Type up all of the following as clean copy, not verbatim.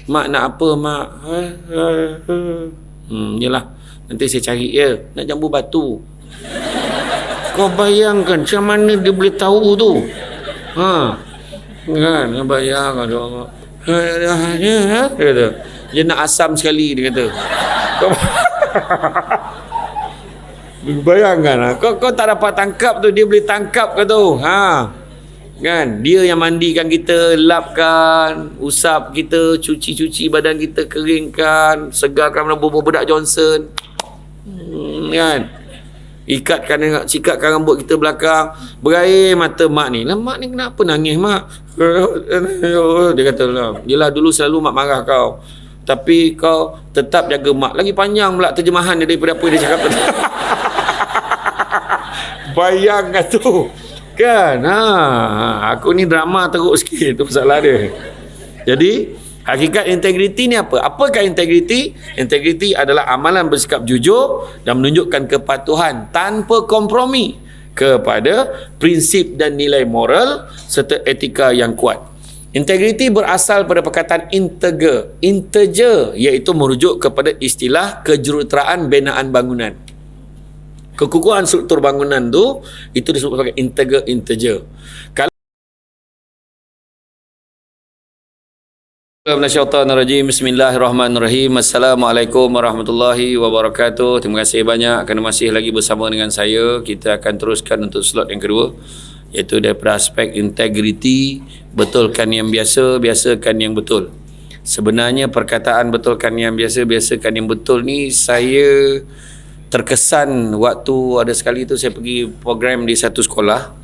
Mak nak apa mak? Yelah, nanti saya cari ya. Nak jambu batu. Kau bayangkan macam mana dia boleh tahu tu? Kan, bayangkan dia kata, dia nak asam sekali, dia kata. Kau bayangkan, kau tak dapat tangkap tu, dia boleh tangkap ke tu? Kan, dia yang mandikan kita, lapkan, usap kita, cuci badan kita, keringkan, segarkan bubur bedak Johnson, kan, sikatkan rambut kita belakang, berair mata mak ni. Lah mak ni kenapa nangis mak? Dia kata lah, yelah dulu selalu mak marah kau, tapi kau tetap jaga mak. Lagi panjang pula terjemahan dia daripada apa dia cakap tadi. Bayangkan tu kan. Aku ni drama teruk sikit, tu masalah dia. Jadi hakikat integriti ni apa? Apakah integriti? Integriti adalah amalan bersikap jujur dan menunjukkan kepatuhan tanpa kompromi kepada prinsip dan nilai moral serta etika yang kuat. Integriti berasal pada perkataan integer, iaitu merujuk kepada istilah kejuruteraan binaan bangunan. Kekukuhan struktur bangunan tu, itu disebut sebagai integer. Kalau Bismillahirrahmanirrahim. Assalamualaikum warahmatullahi wabarakatuh. Terima kasih banyak kerana masih lagi bersama dengan saya. Kita akan teruskan untuk slot yang kedua, iaitu daripada aspek integriti, betulkan yang biasa, biasakan yang betul. Sebenarnya perkataan betulkan yang biasa, biasakan yang betul ni saya terkesan waktu ada sekali tu saya pergi program di satu sekolah.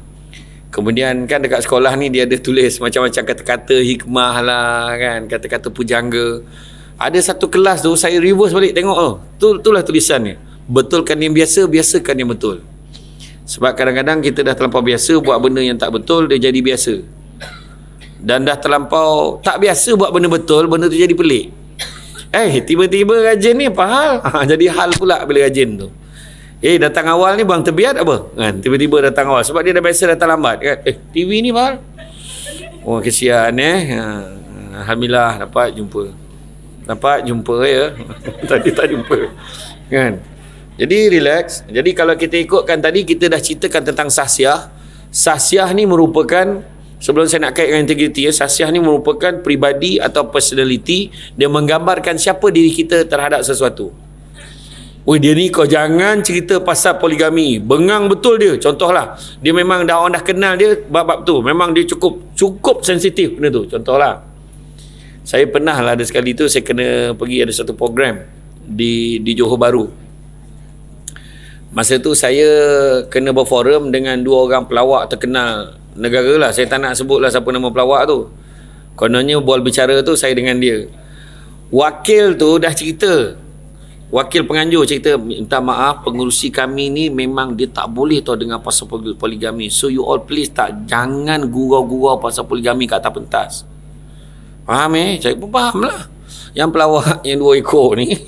Kemudian kan dekat sekolah ni dia ada tulis macam-macam kata-kata hikmah lah kan, kata-kata pujangga. Ada satu kelas tu saya reverse balik tengok, itulah tulisannya. Betulkan yang biasa, biasakan yang betul. Sebab kadang-kadang kita dah terlampau biasa buat benda yang tak betul, dia jadi biasa. Dan dah terlampau tak biasa buat benda betul, benda tu jadi pelik. Tiba-tiba rajin ni apa hal? Jadi hal pula bila rajin tu. Datang awal ni bang terbiat apa? Kan, tiba-tiba datang awal sebab dia dah biasa datang lambat kan. TV ni apa? Oh kesian Alhamdulillah dapat jumpa ya. Tadi tak jumpa. Kan? Jadi relax. Jadi kalau kita ikutkan tadi, kita dah ceritakan tentang sahsiah. Sahsiah ni merupakan, sebelum saya nak kaitkan integriti, sahsiah ni merupakan pribadi atau personality dia menggambarkan siapa diri kita terhadap sesuatu. Dia ni kau jangan cerita pasal poligami, bengang betul dia. Contohlah, dia memang orang dah kenal dia bab-bab tu, memang dia cukup sensitif benda tu. Contohlah, saya pernah lah ada sekali tu saya kena pergi ada satu program di Johor Bahru. Masa tu saya kena berforum dengan dua orang pelawak terkenal negara lah. Saya tak nak sebut lah siapa nama pelawak tu. Kononnya bual bicara tu saya dengan dia. Wakil tu dah cerita, wakil penganjur cerita, minta maaf pengurusi kami ni memang dia tak boleh tahu dengan pasal poligami. So you all please jangan gurau-gurau pasal poligami kat atas pentas. Faham Saya pun faham lah. Yang pelawak yang 2 ekor ni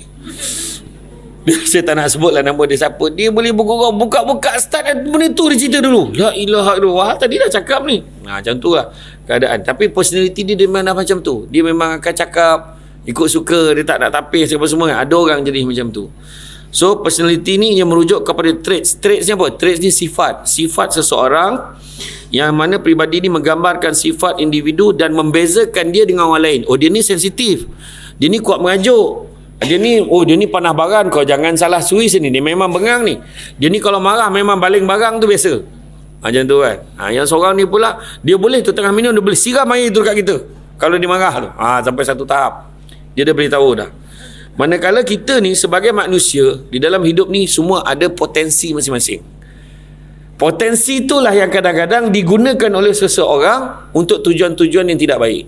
saya tak nak sebut lah nama dia siapa. Dia boleh bergurau, buka-buka start benda tu dia cerita dulu. La ilaha illallah, tadi dah cakap ni. Macam tu lah keadaan. Tapi personality dia memang macam tu. Dia memang akan cakap ikut suka, dia tak nak tapis apa semua. Ada orang jadi macam tu. So personality ni yang merujuk kepada traits. Traits ni apa? Traits ni sifat seseorang yang mana peribadi ni menggambarkan sifat individu dan membezakan dia dengan orang lain. Dia ni sensitif, dia ni kuat mengajuk, dia ni panah barang, kau jangan salah sui sini, dia memang bengang ni. Dia ni kalau marah memang baling barang tu biasa. Macam tu kan. Yang seorang ni pula dia boleh tu tengah minum dia boleh siram air tu dekat kita kalau dia marah tu. Sampai satu tahap dia dah beritahu dah. Manakala kita ni sebagai manusia di dalam hidup ni semua ada potensi masing-masing. Potensi itulah yang kadang-kadang digunakan oleh seseorang untuk tujuan-tujuan yang tidak baik.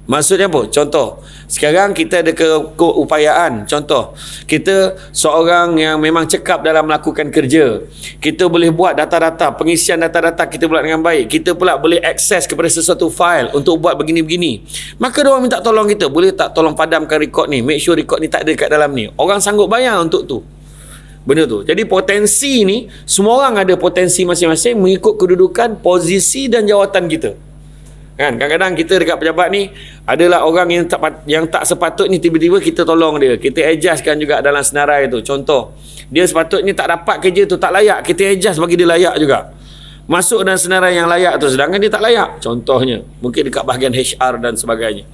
Maksudnya apa? Contoh, sekarang kita ada keupayaan. Contoh, kita seorang yang memang cekap dalam melakukan kerja. Kita boleh buat data-data, pengisian data-data kita buat dengan baik. Kita pula boleh akses kepada sesuatu file untuk buat begini-begini. Maka dia orang minta tolong kita. Boleh tak tolong padamkan rekod ni? Make sure rekod ni tak ada kat dalam ni. Orang sanggup bayar untuk tu. Benda tu. Jadi potensi ni, semua orang ada potensi masing-masing mengikut kedudukan, posisi dan jawatan kita. Kan kadang-kadang kita dekat pejabat ni adalah orang yang tak sepatutnya, tiba-tiba kita tolong dia, kita adjustkan juga dalam senarai tu. Contoh, dia sepatutnya tak dapat kerja tu, tak layak, kita adjust bagi dia layak juga, masuk dalam senarai yang layak tu, sedangkan dia tak layak. Contohnya mungkin dekat bahagian HR dan sebagainya.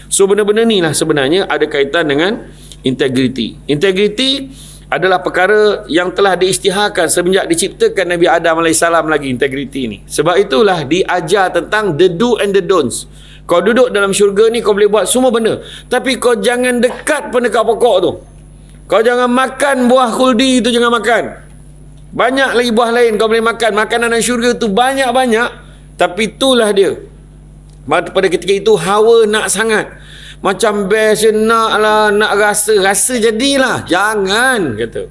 So benda-benda ni lah sebenarnya ada kaitan dengan integriti. Integriti adalah perkara yang telah diisytiharkan semenjak diciptakan Nabi Adam AS lagi, integriti ni. Sebab itulah diajar tentang the do and the don'ts. Kau duduk dalam syurga ni, kau boleh buat semua benda, tapi kau jangan dekat pun dekat pokok tu. Kau jangan makan buah khuldi tu, jangan makan. Banyak lagi buah lain kau boleh makan. Makanan dalam syurga tu banyak-banyak, tapi itulah dia. Pada ketika itu hawa nak sangat, macam best, nak rasa jadilah, jangan kata.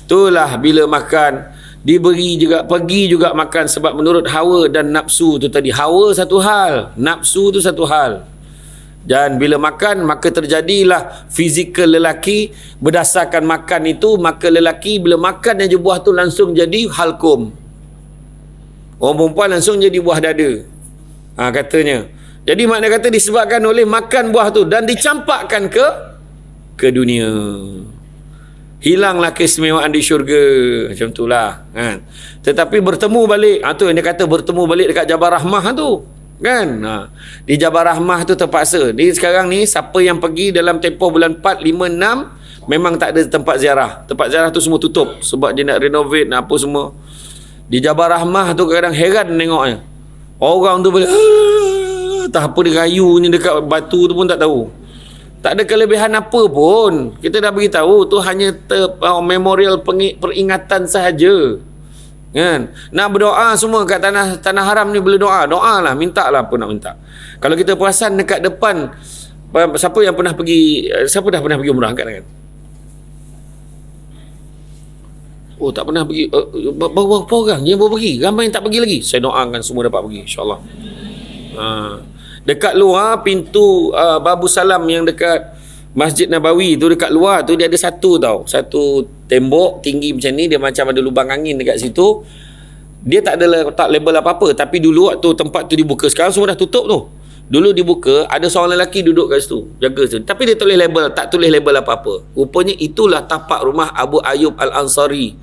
Itulah bila makan diberi juga, pergi juga makan, sebab menurut hawa dan nafsu tu tadi. Hawa satu hal, nafsu tu satu hal. Dan bila makan, maka terjadilah fizikal lelaki. Berdasarkan makan itu, maka lelaki bila makan je buah tu langsung jadi halkum. Orang perempuan langsung jadi buah dada, katanya. Jadi makna kata disebabkan oleh makan buah tu dan dicampakkan ke dunia. Hilanglah keistimewaan di syurga. Macam itulah, kan. Tetapi bertemu balik, tu yang dia kata bertemu balik dekat Jabal Rahmah tu, kan. Di Jabal Rahmah tu terpaksa. Di sekarang ni siapa yang pergi dalam tempoh bulan 4, 5, 6 memang tak ada tempat ziarah. Tempat ziarah tu semua tutup sebab dia nak renovate, nak apa semua. Di Jabal Rahmah tu kadang heran tengoknya. Orang tu boleh tak apa, dia rayunya dekat batu tu pun tak tahu. Tak ada kelebihan apa pun. Kita dah beritahu tu hanya memorial peringatan sahaja. Kan? Nak berdoa semua kat tanah haram ni boleh doa. Doa lah, minta lah apa nak minta. Kalau kita perasan dekat depan, siapa yang pernah pergi, siapa dah pernah pergi umrah angkat tangan? Oh, tak pernah pergi. Berapa orang yang baru pergi? Ramai yang tak pergi lagi. Saya doakan semua dapat pergi, insyaAllah. Dekat luar pintu Babu Salam yang dekat Masjid Nabawi tu, dekat luar tu dia ada satu tembok tinggi macam ni, dia macam ada lubang angin dekat situ. Dia tak ada tak label apa-apa, tapi dulu waktu tempat tu dibuka, sekarang semua dah tutup tu. Dulu dibuka, ada seorang lelaki duduk kat situ, jaga situ. Tapi dia tulis label, tak tulis label apa-apa. Rupanya itulah tapak rumah Abu Ayyub Al-Ansari,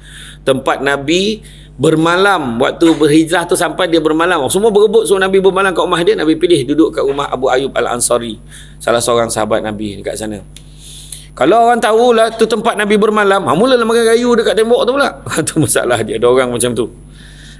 tempat Nabi bermalam. Waktu berhijrah tu sampai dia bermalam. Semua berebut suruh Nabi bermalam kat rumah dia. Nabi pilih duduk kat rumah Abu Ayyub Al-Ansari, salah seorang sahabat Nabi dekat sana. Kalau orang tahulah tu tempat Nabi bermalam, mulalah makan kayu dekat tembok tu pula. Tu masalah dia. Ada orang macam tu,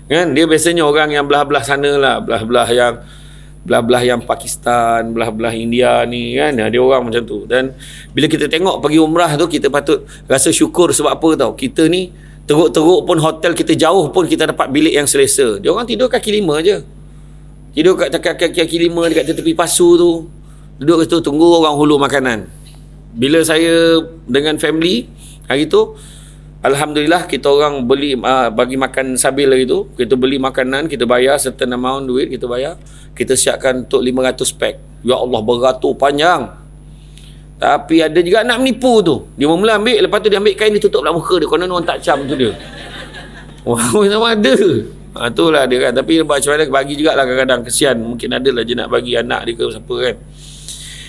kan. Dia biasanya orang yang belah-belah sana lah, belah-belah yang Pakistan, belah-belah India ni, kan. Ada orang macam tu. Dan bila kita tengok pergi umrah tu, kita patut rasa syukur. Sebab apa tau? Kita ni teruk-teruk pun, hotel kita jauh pun, kita dapat bilik yang selesa. Dia orang tidur kaki lima je. Tidur kat kaki lima dekat tepi pasu tu. Duduk kat situ tunggu orang hulur makanan. Bila saya dengan family hari tu, alhamdulillah kita orang beli bagi makan sabil hari tu. Kita beli makanan, kita bayar certain amount duit, kita bayar. Kita siapkan untuk 500 pack. Ya Allah, beratur panjang. Tapi ada juga nak menipu tu. Dia mula ambil, lepas tu dia ambil kain, dia tutup dalam muka dia. Konon orang tak cam tu dia. Wah, sama ada. Itulah dia kan. Tapi macam mana, bagi jugalah kadang-kadang. Kesian. Mungkin ada lah je nak bagi anak dia ke siapa kan.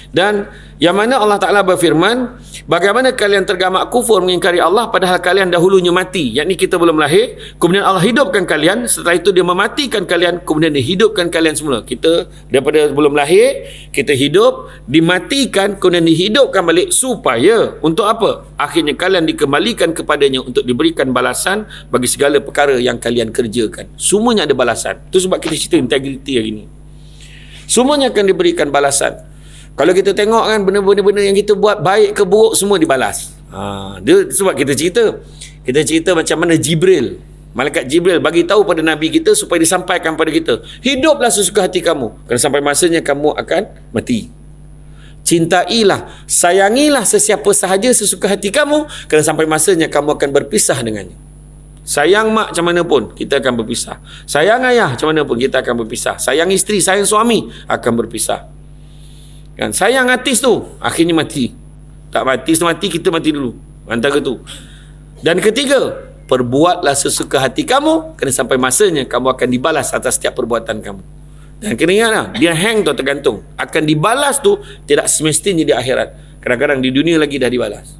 Dan yang mana Allah Ta'ala berfirman, bagaimana kalian tergamak kufur mengingkari Allah padahal kalian dahulunya mati, yakni kita belum lahir, kemudian Allah hidupkan kalian, setelah itu dia mematikan kalian, kemudian dia hidupkan kalian semula. Kita daripada belum lahir, kita hidup, dimatikan, kemudian dihidupkan balik. Supaya untuk apa? Akhirnya kalian dikembalikan kepadanya untuk diberikan balasan bagi segala perkara yang kalian kerjakan. Semuanya ada balasan. Itu sebab kita cerita integriti hari ini. Semuanya akan diberikan balasan. Kalau kita tengok kan, benda-benda yang kita buat, baik ke buruk, semua dibalas. Dia sebab kita cerita macam mana Jibril, malaikat Jibril bagi tahu pada Nabi kita supaya disampaikan pada kita, hiduplah sesuka hati kamu, kerana sampai masanya kamu akan mati. Cintailah, sayangilah sesiapa sahaja sesuka hati kamu, kerana sampai masanya kamu akan berpisah dengannya. Sayang mak macam mana pun, kita akan berpisah. Sayang ayah macam mana pun, kita akan berpisah. Sayang isteri, sayang suami, akan berpisah. Kan, sayang artis tu, akhirnya mati. Tak mati, kita mati dulu. Antara tu. Dan ketiga, perbuatlah sesuka hati kamu, kerana sampai masanya kamu akan dibalas atas setiap perbuatan kamu. Dan kena ingat lah, dia hang tu tergantung. Akan dibalas tu tidak semestinya di akhirat. Kadang-kadang di dunia lagi dah dibalas.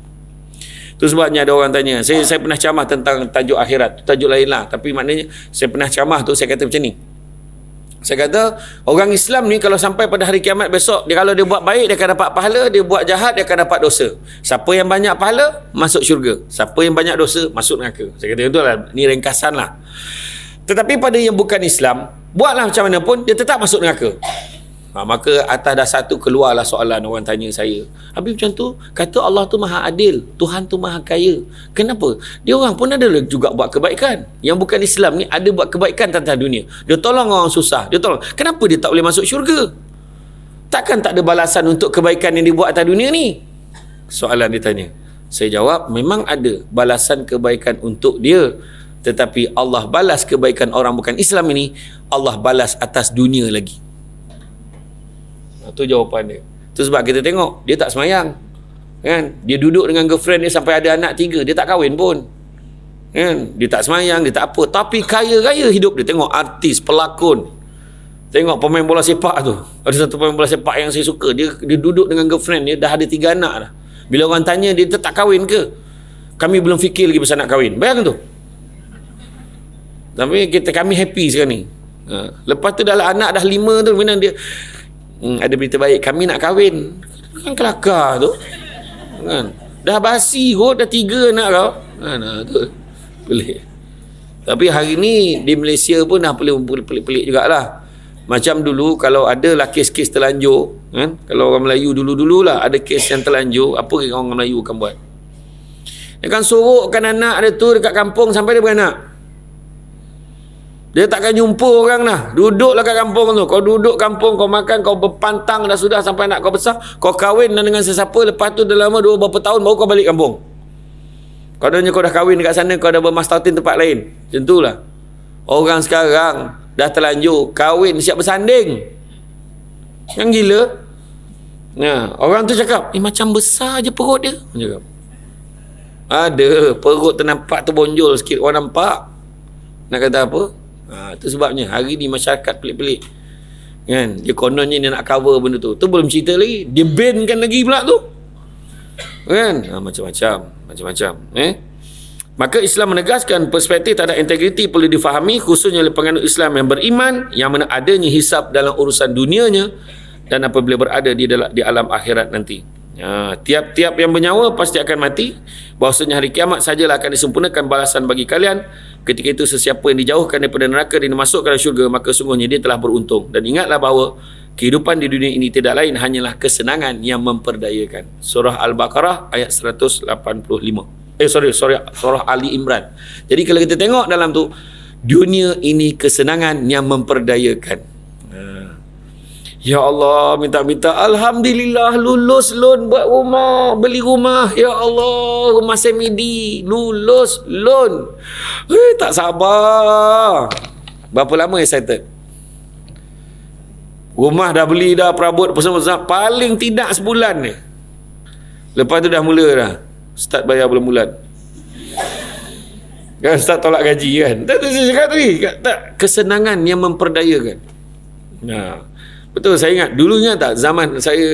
Itu sebabnya ada orang tanya, saya pernah ceramah tentang tajuk akhirat. Tajuk lain lah. Tapi maknanya, saya pernah ceramah tu, saya kata macam ni. Saya kata, orang Islam ni kalau sampai pada hari kiamat besok, dia kalau dia buat baik, dia akan dapat pahala. Dia buat jahat, dia akan dapat dosa. Siapa yang banyak pahala, masuk syurga. Siapa yang banyak dosa, masuk neraka. Saya kata, itulah, ni ringkasan lah. Tetapi pada yang bukan Islam, buatlah macam mana pun, dia tetap masuk neraka. Maka atas dasar tu keluarlah soalan orang tanya saya. Habis macam tu, kata Allah tu maha adil, Tuhan tu maha kaya. Kenapa? Dia orang pun ada juga buat kebaikan. Yang bukan Islam ni ada buat kebaikan tentang dunia. Dia tolong orang susah, dia tolong. Kenapa dia tak boleh masuk syurga? Takkan tak ada balasan untuk kebaikan yang dibuat atas dunia ni? Soalan dia tanya. Saya jawab, memang ada balasan kebaikan untuk dia. Tetapi Allah balas kebaikan orang bukan Islam ini, Allah balas atas dunia lagi. Itu jawapan dia. Itu sebab kita tengok, dia tak semayang. Kan? Dia duduk dengan girlfriend dia sampai ada anak 3. Dia tak kahwin pun. Kan? Dia tak semayang, dia tak apa. Tapi kaya-kaya hidup dia. Tengok artis, pelakon. Tengok pemain bola sepak tu. Ada satu pemain bola sepak yang saya suka. Dia duduk dengan girlfriend dia, dah ada 3 anak dah. Bila orang tanya, dia tak kahwin ke? Kami belum fikir lagi pasal nak kahwin. Bayangkan tu. Tapi kami happy sekarang ni. Lepas tu dah anak dah 5 tu, memang dia ada berita baik, kami nak kahwin. Kan kelakar tu. Kan? Dah basi kot, dah 3 anak kau. Kan? Tu. Pelik. Tapi hari ni di Malaysia pun dah pelik-pelik jugalah. Macam dulu kalau ada lah kes-kes terlanjur, kan? Kalau orang Melayu dulu-dululah ada kes yang terlanjur, apa yang orang Melayu akan buat? Dia kan sorokkan anak dia tu dekat kampung sampai dia beranak. Dia takkan jumpa orang lah. Duduklah kat kampung tu. Kau duduk kampung, kau makan, kau berpantang dah sudah sampai anak kau besar. Kau kahwin dengan sesiapa. Lepas tu dah lama berapa tahun baru kau balik kampung. Kau dah kahwin dekat sana, kau dah bermastautin tempat lain. Macam tu lah. Orang sekarang dah terlanjur kahwin siap bersanding. Yang gila. Nah, orang tu cakap, macam besar je perut dia. Cakap. Ada. Perut ternampak terbonjol sikit. Orang nampak. Nak kata apa? Itu sebabnya hari ni masyarakat pelik-pelik. Kan? Dia kononnya dia nak cover benda tu. Tu belum cerita lagi. Dia bankan lagi pula tu. Kan? Macam-macam. Maka Islam menegaskan perspektif tak ada integriti perlu difahami, khususnya oleh penganut Islam yang beriman, yang mana adanya hisab dalam urusan dunianya dan apabila berada di alam akhirat nanti. Tiap-tiap yang bernyawa pasti akan mati. Bahawasanya hari kiamat sajalah akan disempurnakan balasan bagi kalian. Ketika itu sesiapa yang dijauhkan daripada neraka dan dimasukkan ke syurga, maka sungguhnya dia telah beruntung. Dan ingatlah bahawa kehidupan di dunia ini tidak lain hanyalah kesenangan yang memperdayakan. Surah Al-Baqarah ayat 185. Surah Ali Imran. Jadi kalau kita tengok dalam tu, dunia ini kesenangan yang memperdayakan. Ya Allah, minta-minta, alhamdulillah lulus loan buat rumah, beli rumah. Ya Allah, rumah semidi, lulus loan. Tak sabar. Berapa lama excited? Rumah dah beli dah, perabot besar-besar, paling tidak sebulan ni. Lepas tu dah mula dah start bayar bulan-bulan. Kan start tolak gaji kan. Tak saya cakap tadi, tak, kesenangan yang memperdayakan. Nah, betul, saya ingat dulunya tak, zaman saya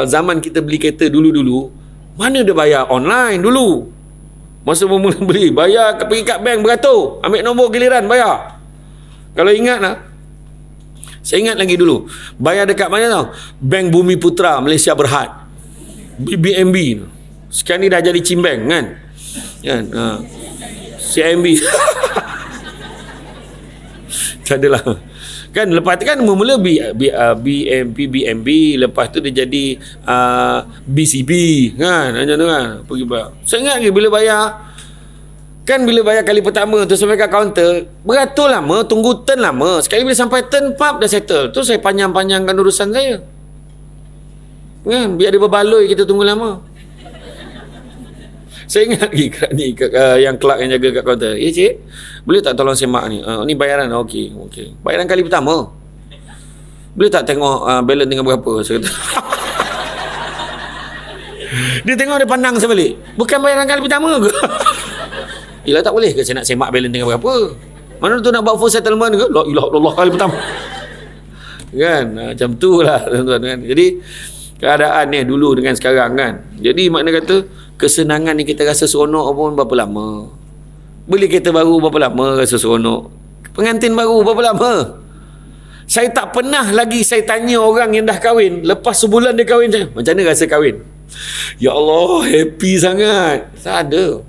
zaman kita beli kereta dulu-dulu, mana dia bayar online dulu. Masa mula beli, bayar pergi kat bank beratur, ambil nombor giliran bayar. Kalau ingat lah, saya ingat lagi dulu, bayar dekat mana tau? Bank Bumi Putra Malaysia Berhad, BNB. Sekarang ni dah jadi Cimbang kan? CIMB. Tak adalah. Kan lepas tu kan mula BNB, lepas tu dia jadi BCB kan, macam tu kan, pergi bayar. Saya ingat lagi bila bayar kan, bila bayar kali pertama tu sampai kat kaunter beratur lama, tunggu turn lama. Sekali bila sampai turn pap dah settle. Tu saya panjang-panjangkan urusan saya kan, biar dia berbaloi kita tunggu lama. Saya ingat lagi yang clerk yang jaga kat kaunter, cik, boleh tak tolong semak ni? Ni bayaran. Okey. Bayaran kali pertama. Boleh tak tengok balance dengan berapa? Saya kata. Dia tengok, dia pandang saya balik. Bukan bayaran kali pertama ke? Yelah, tak boleh ke saya nak semak balance dengan berapa? Mana tu nak buat full settlement ke? La ilaha illallah, kali pertama. Kan? Macam tu lah tuan-tuan kan. Jadi keadaan ni dulu dengan sekarang kan. Jadi makna kata kesenangan ni kita rasa seronok pun berapa lama. Beli kereta baru berapa lama rasa seronok. Pengantin baru berapa lama. Saya tak pernah lagi saya tanya orang yang dah kahwin, lepas sebulan dia kahwin, macam mana rasa kahwin? Ya Allah, happy sangat. Tak ada.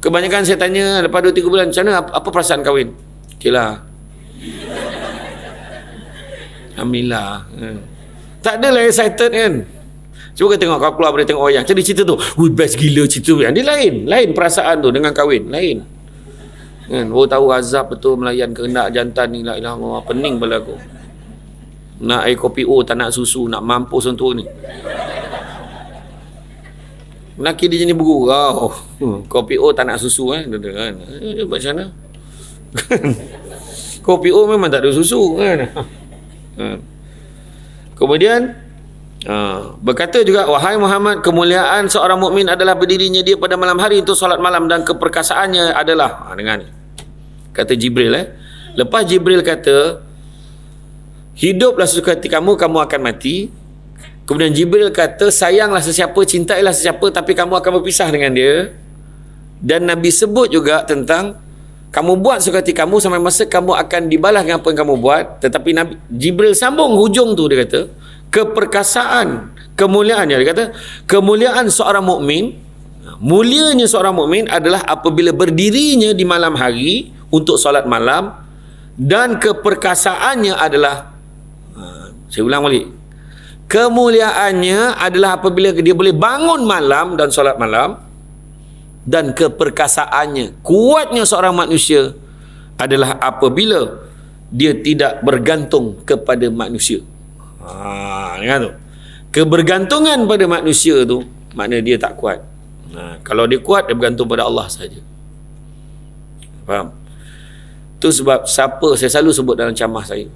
Kebanyakan saya tanya lepas 2-3 bulan, macam mana, apa perasaan kahwin? Okey lah. Alhamdulillah. Tak adalah excited kan. Cuba tengok kau keluar boleh tengok wayang. Jadi cerita tu, best gila cerita yang dia lain perasaan tu dengan kahwin, lain. Kan, tahu azab betul melayan kehendak jantan ni, la ilaha illallah, pening kepala aku. Nak air kopi tak nak susu, nak mampus untuk ni. Lelaki dia jenis bergurau. Kopi tak nak susu kan. Macam mana? Kopi memang tak ada susu kan. Kemudian berkata juga, wahai Muhammad, kemuliaan seorang mukmin adalah berdirinya dia pada malam hari untuk solat malam, dan keperkasaannya adalah dengar ni. Kata Jibril lepas Jibril kata hiduplah sesuka hati kamu, kamu akan mati. Kemudian Jibril kata sayanglah sesiapa, cintailah sesiapa, tapi kamu akan berpisah dengan dia. Dan Nabi sebut juga tentang kamu buat sesuka hati kamu sampai masa kamu akan dibalas dengan apa yang kamu buat. Tetapi Jibril sambung hujung tu, dia kata keperkasaan, kemuliaannya, dia kata kemuliaan seorang mukmin, mulianya seorang mukmin adalah apabila berdirinya di malam hari untuk solat malam, dan keperkasaannya adalah, saya ulang balik, kemuliaannya adalah apabila dia boleh bangun malam dan solat malam, dan keperkasaannya, kuatnya seorang manusia adalah apabila dia tidak bergantung kepada manusia. Dengar tu. Kebergantungan pada manusia tu makna dia tak kuat. Kalau dia kuat, dia bergantung pada Allah saja. Faham? Tu sebab siapa saya selalu sebut dalam ceramah saya,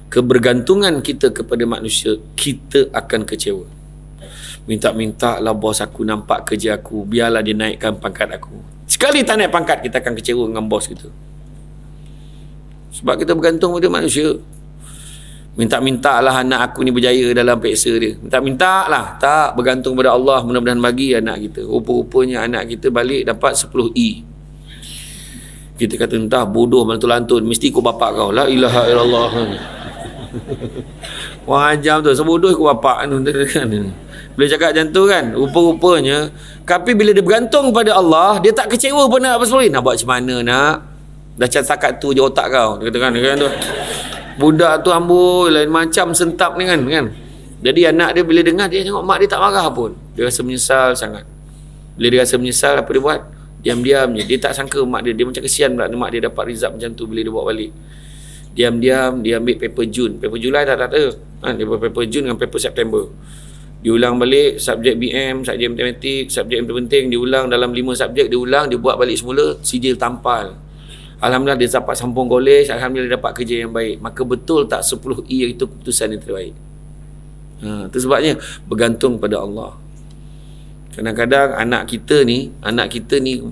kebergantungan kita kepada manusia, kita akan kecewa. Minta-minta lah bos aku nampak kerja aku, biarlah dia naikkan pangkat aku. Sekali tak naik pangkat, kita akan kecewa dengan bos kita. Sebab kita bergantung pada manusia. Minta-minta lah anak aku ni berjaya dalam peksa dia. Minta-minta lah. Tak, bergantung pada Allah, mudah-mudahan bagi anak kita. Rupa-rupanya anak kita balik dapat 10 E. Kita kata entah bodoh melantun-lantun, mesti ikut bapak kau. La ilaha illallah. Wajam tu, sebodoh ikut bapak kan. Boleh cakap macam tu kan. Rupa-rupanya, tapi bila dia bergantung pada Allah, dia tak kecewa pun nak apa sebelum. Nak buat macam mana nak? Dah cakap tu je otak kau. Dia kata kan tu. Budak tu amboi lain macam sentap ni kan. Jadi anak dia bila dengar, dia tengok mak dia tak marah pun, dia rasa menyesal sangat. Bila dia rasa menyesal, apa dia buat? Diam-diam je. Dia tak sangka mak dia macam kesian pula mak dia dapat result macam tu bila dia bawa balik. Diam-diam dia ambil paper Jun. Paper Julai tak ada. Dia buat paper Jun dengan paper September. Diulang balik subjek BM, subjek matematik, subjek yang terpenting diulang dalam 5 subjek, diulang, dia buat balik semula, sijil tampal. Alhamdulillah dia dapat sambung college, alhamdulillah dia dapat kerja yang baik. Maka betul tak 10 E itu keputusan yang terbaik. Itu sebabnya bergantung pada Allah. Kadang-kadang anak kita ni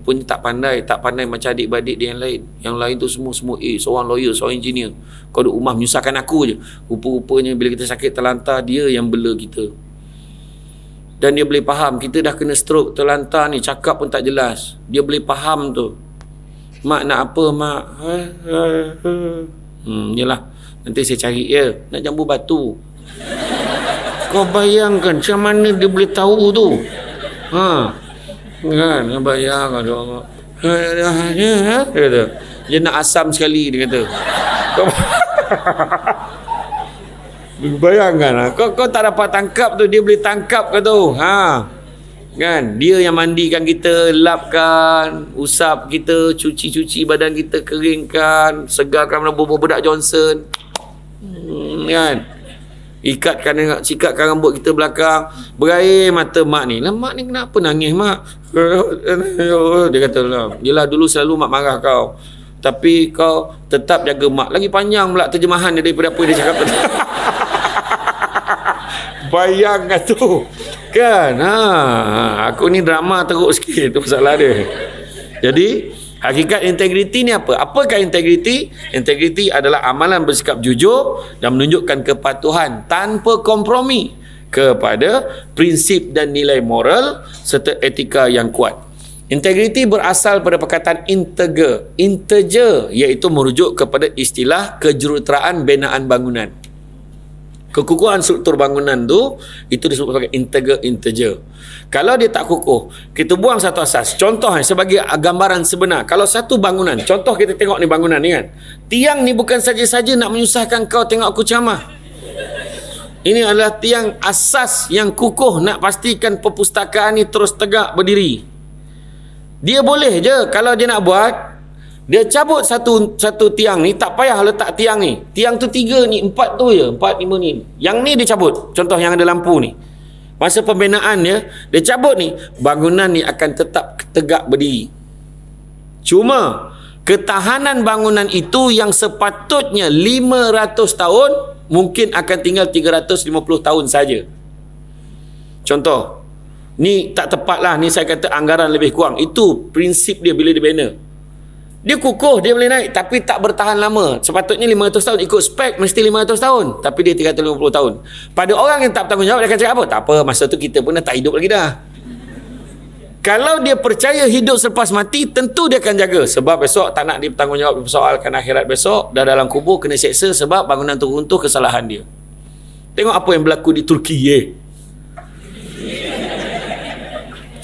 pun tak pandai macam adik-beradik dia yang lain. Yang lain tu semua A, seorang lawyer, seorang engineer. Kau duduk rumah menyusahkan aku je. Rupa-rupanya bila kita sakit terlantar, dia yang bela kita. Dan dia boleh faham, kita dah kena stroke, terlantar ni, cakap pun tak jelas. Dia boleh faham tu. Mak nak apa mak? Yalah, nanti saya cari ya. Nak jambu batu. Kau bayangkan macam mana dia boleh tahu tu? Kan, bayangkan Allah. Dia kata, dia nak asam sekali, dia kata. Kau bayangkan, kau tak dapat tangkap tu, dia boleh tangkap kau tu. Kan, dia yang mandikan kita, lapkan, usap kita, cuci badan kita, keringkan, segarkan bubur bedak Johnson. Kan, sikatkan rambut kita belakang, berair mata mak ni. Lah mak ni kenapa nangis mak? Dia kata lah, yelah dulu selalu mak marah kau, tapi kau tetap jaga mak. Lagi panjang pula terjemahan dia daripada apa dia cakap tadi. Bayangkan tu kan. Aku ni drama teruk sikit, tu masalah dia. Jadi Hakikat integriti ni apa? Apakah integriti? Integriti adalah amalan bersikap jujur dan menunjukkan kepatuhan tanpa kompromi kepada prinsip dan nilai moral serta etika yang kuat. Integriti berasal pada perkataan integer. Integer iaitu merujuk kepada istilah kejuruteraan binaan bangunan. Kekukuhan struktur bangunan tu itu disebut sebagai integer. Kalau dia tak kukuh, kita buang satu asas. Contoh sebagai gambaran sebenar. Kalau satu bangunan, contoh kita tengok ni bangunan ni kan. Tiang ni bukan saja-saja nak menyusahkan kau tengok aku ceramah. Ini adalah tiang asas yang kukuh nak pastikan perpustakaan ni terus tegak berdiri. Dia boleh je kalau dia nak buat, dia cabut satu tiang ni, tak payah letak tiang ni. Tiang tu 3 ni, 4 tu je, 4, 5 ni. Yang ni dia cabut. Contoh yang ada lampu ni. Masa pembinaan dia cabut ni, bangunan ni akan tetap tegak berdiri. Cuma ketahanan bangunan itu yang sepatutnya 500 tahun mungkin akan tinggal 350 tahun saja. Contoh, ni tak tepat lah, ni saya kata anggaran lebih kurang. Itu prinsip dia bila dia bina. Dia kukuh, dia boleh naik, tapi tak bertahan lama. Sepatutnya 500 tahun, ikut spek mesti 500 tahun, tapi dia 350 tahun. Pada orang yang tak bertanggungjawab, dia akan cakap apa? Tak apa, masa tu kita pun dah tak hidup lagi dah. Kalau dia percaya hidup selepas mati, tentu dia akan jaga. Sebab besok tak nak dia bertanggungjawab persoalkan akhirat besok, dah dalam kubur kena seksa sebab bangunan tu runtuh, kesalahan dia. Tengok apa yang berlaku di Turki.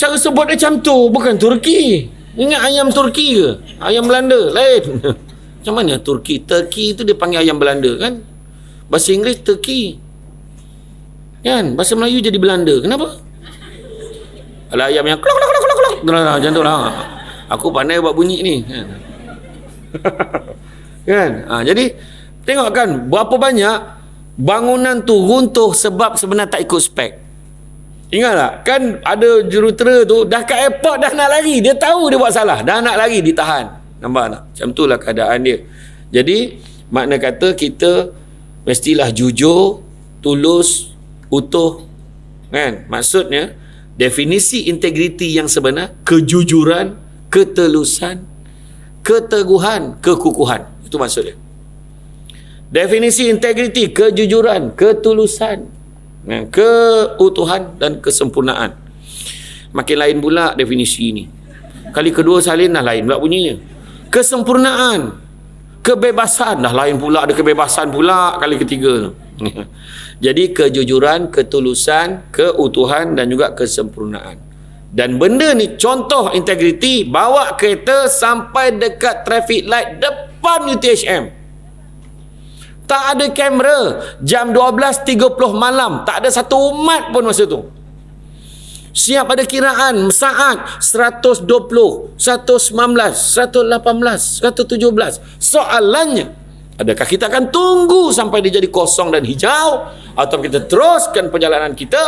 Cara sebut dia macam tu, bukan Turki. Ingat ayam Turki ke? Ayam Belanda? Lain. Macam mana Turki? Turki tu dia panggil ayam Belanda kan? Bahasa Inggeris Turki. Kan? Bahasa Melayu jadi Belanda. Kenapa? Ada ayam yang klok klok klok klok klok. Macam tu lah. Aku pandai buat bunyi ni. Kan? Jadi tengok kan berapa banyak bangunan tu runtuh sebab sebenarnya tak ikut spek. Ingat tak? Kan ada jurutera tu dah kat airport dah nak lari. Dia tahu dia buat salah. Dah nak lari, ditahan. Nampak tak? Macam itulah keadaan dia. Jadi, makna kata kita mestilah jujur, tulus, utuh. Kan? Maksudnya, definisi integriti yang sebenar, kejujuran, ketelusan, keteguhan, kekukuhan. Itu maksudnya. Definisi integriti, kejujuran, ketulusan, keutuhan dan kesempurnaan. Makin lain pula definisi ini. Kali kedua salin dah lain pula bunyinya. Kesempurnaan, kebebasan dah lain pula, ada kebebasan pula kali ketiga. Jadi kejujuran, ketulusan, keutuhan dan juga kesempurnaan. Dan benda ni contoh integriti, bawa kereta sampai dekat traffic light depan UTHM. Tak ada kamera. Jam 12.30 malam. Tak ada satu umat pun masa tu. Siap ada kiraan saat 120, 119, 118, 117. Soalannya, adakah kita akan tunggu sampai dia jadi kosong dan hijau, atau kita teruskan perjalanan kita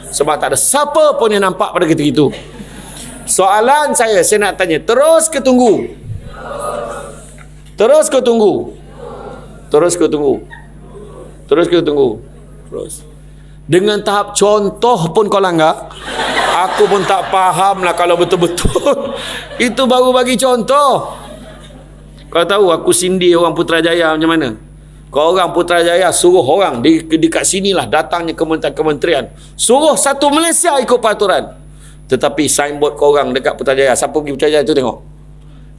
sebab tak ada siapa pun yang nampak pada ketika itu? Soalan saya nak tanya, terus ke tunggu? Terus ke tunggu? Terus ke tunggu? Terus ke tunggu? Terus. Dengan tahap contoh pun kau langgar, aku pun tak faham lah kalau betul-betul. Itu baru bagi contoh. Kau tahu aku sindir orang Putrajaya macam mana? Kau orang Putrajaya suruh orang dekat sinilah datangnya kementerian. Suruh satu Malaysia ikut peraturan. Tetapi signboard kau orang dekat Putrajaya, siapa pergi Putrajaya tu tengok.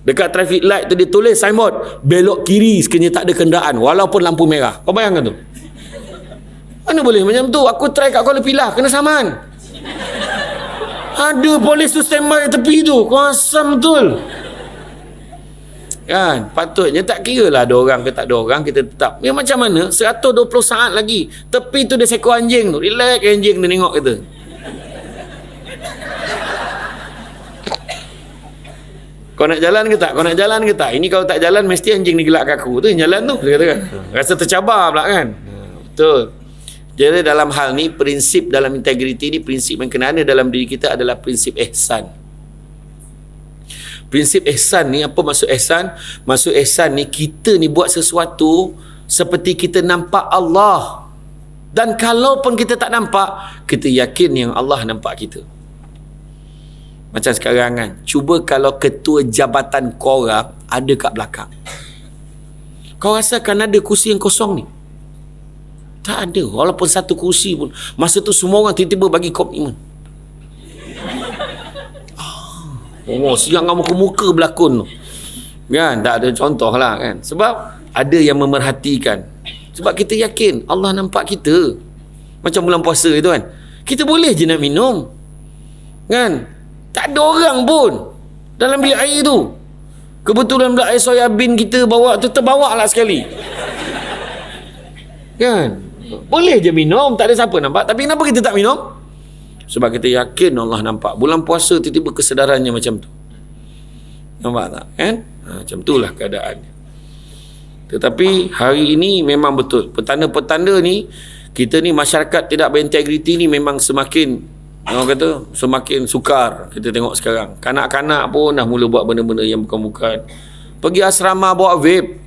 Dekat traffic light tu dia tulis signboard, belok kiri sekiranya tak ada kenderaan walaupun lampu merah. Kau bayangkan tu? Mana boleh macam tu? Aku try kat Kuala Pilah, kena saman. Ada polis tu standby tepi tu. Kau asam betul. Kan? Patutnya tak kira lah ada orang ke tak ada orang, kita tetap. Ya macam mana? 120 saat lagi. Tepi tu dia seekor anjing tu. Relax anjing dia tengok kita. Kau nak jalan ke tak? Kau nak jalan ke tak? Ini kalau tak jalan mesti anjing ni gelak aku. Tu yang jalan tu. Dia katakan. Rasa tercabar pula kan? Betul. Jadi dalam hal ni, prinsip dalam integriti ni, prinsip yang kena ada dalam diri kita adalah prinsip ihsan. Prinsip ihsan ni, apa maksud ihsan? Maksud ihsan ni, kita ni buat sesuatu seperti kita nampak Allah. Dan kalaupun kita tak nampak, kita yakin yang Allah nampak kita. Macam sekarang kan, cuba kalau ketua jabatan korang ada kat belakang, kau rasakan ada kursi yang kosong ni? Tak ada. Walaupun satu kursi pun, masa tu semua orang tiba-tiba bagi komitmen. Oh, siang dengan muka-muka berlakon tu kan. Tak ada contoh lah kan. Sebab ada yang memerhatikan. Sebab kita yakin Allah nampak kita. Macam bulan puasa itu kan, kita boleh je nak minum kan, tak ada orang pun dalam bilik air tu. Kebetulan bilik air soya bin kita bawa tu, terbawa lah sekali kan. Boleh je minum, tak ada siapa nampak. Tapi kenapa kita tak minum? Sebab kita yakin Allah nampak. Bulan puasa tiba-tiba kesedarannya macam tu. Nampak tak kan? Macam itulah keadaannya. Tetapi hari ini memang betul, petanda-petanda ni, kita ni masyarakat tidak berintegriti ni memang semakin, orang kata, semakin sukar. Kita tengok sekarang kanak-kanak pun dah mula buat benda-benda yang bukan-bukan. Pergi asrama bawa vape.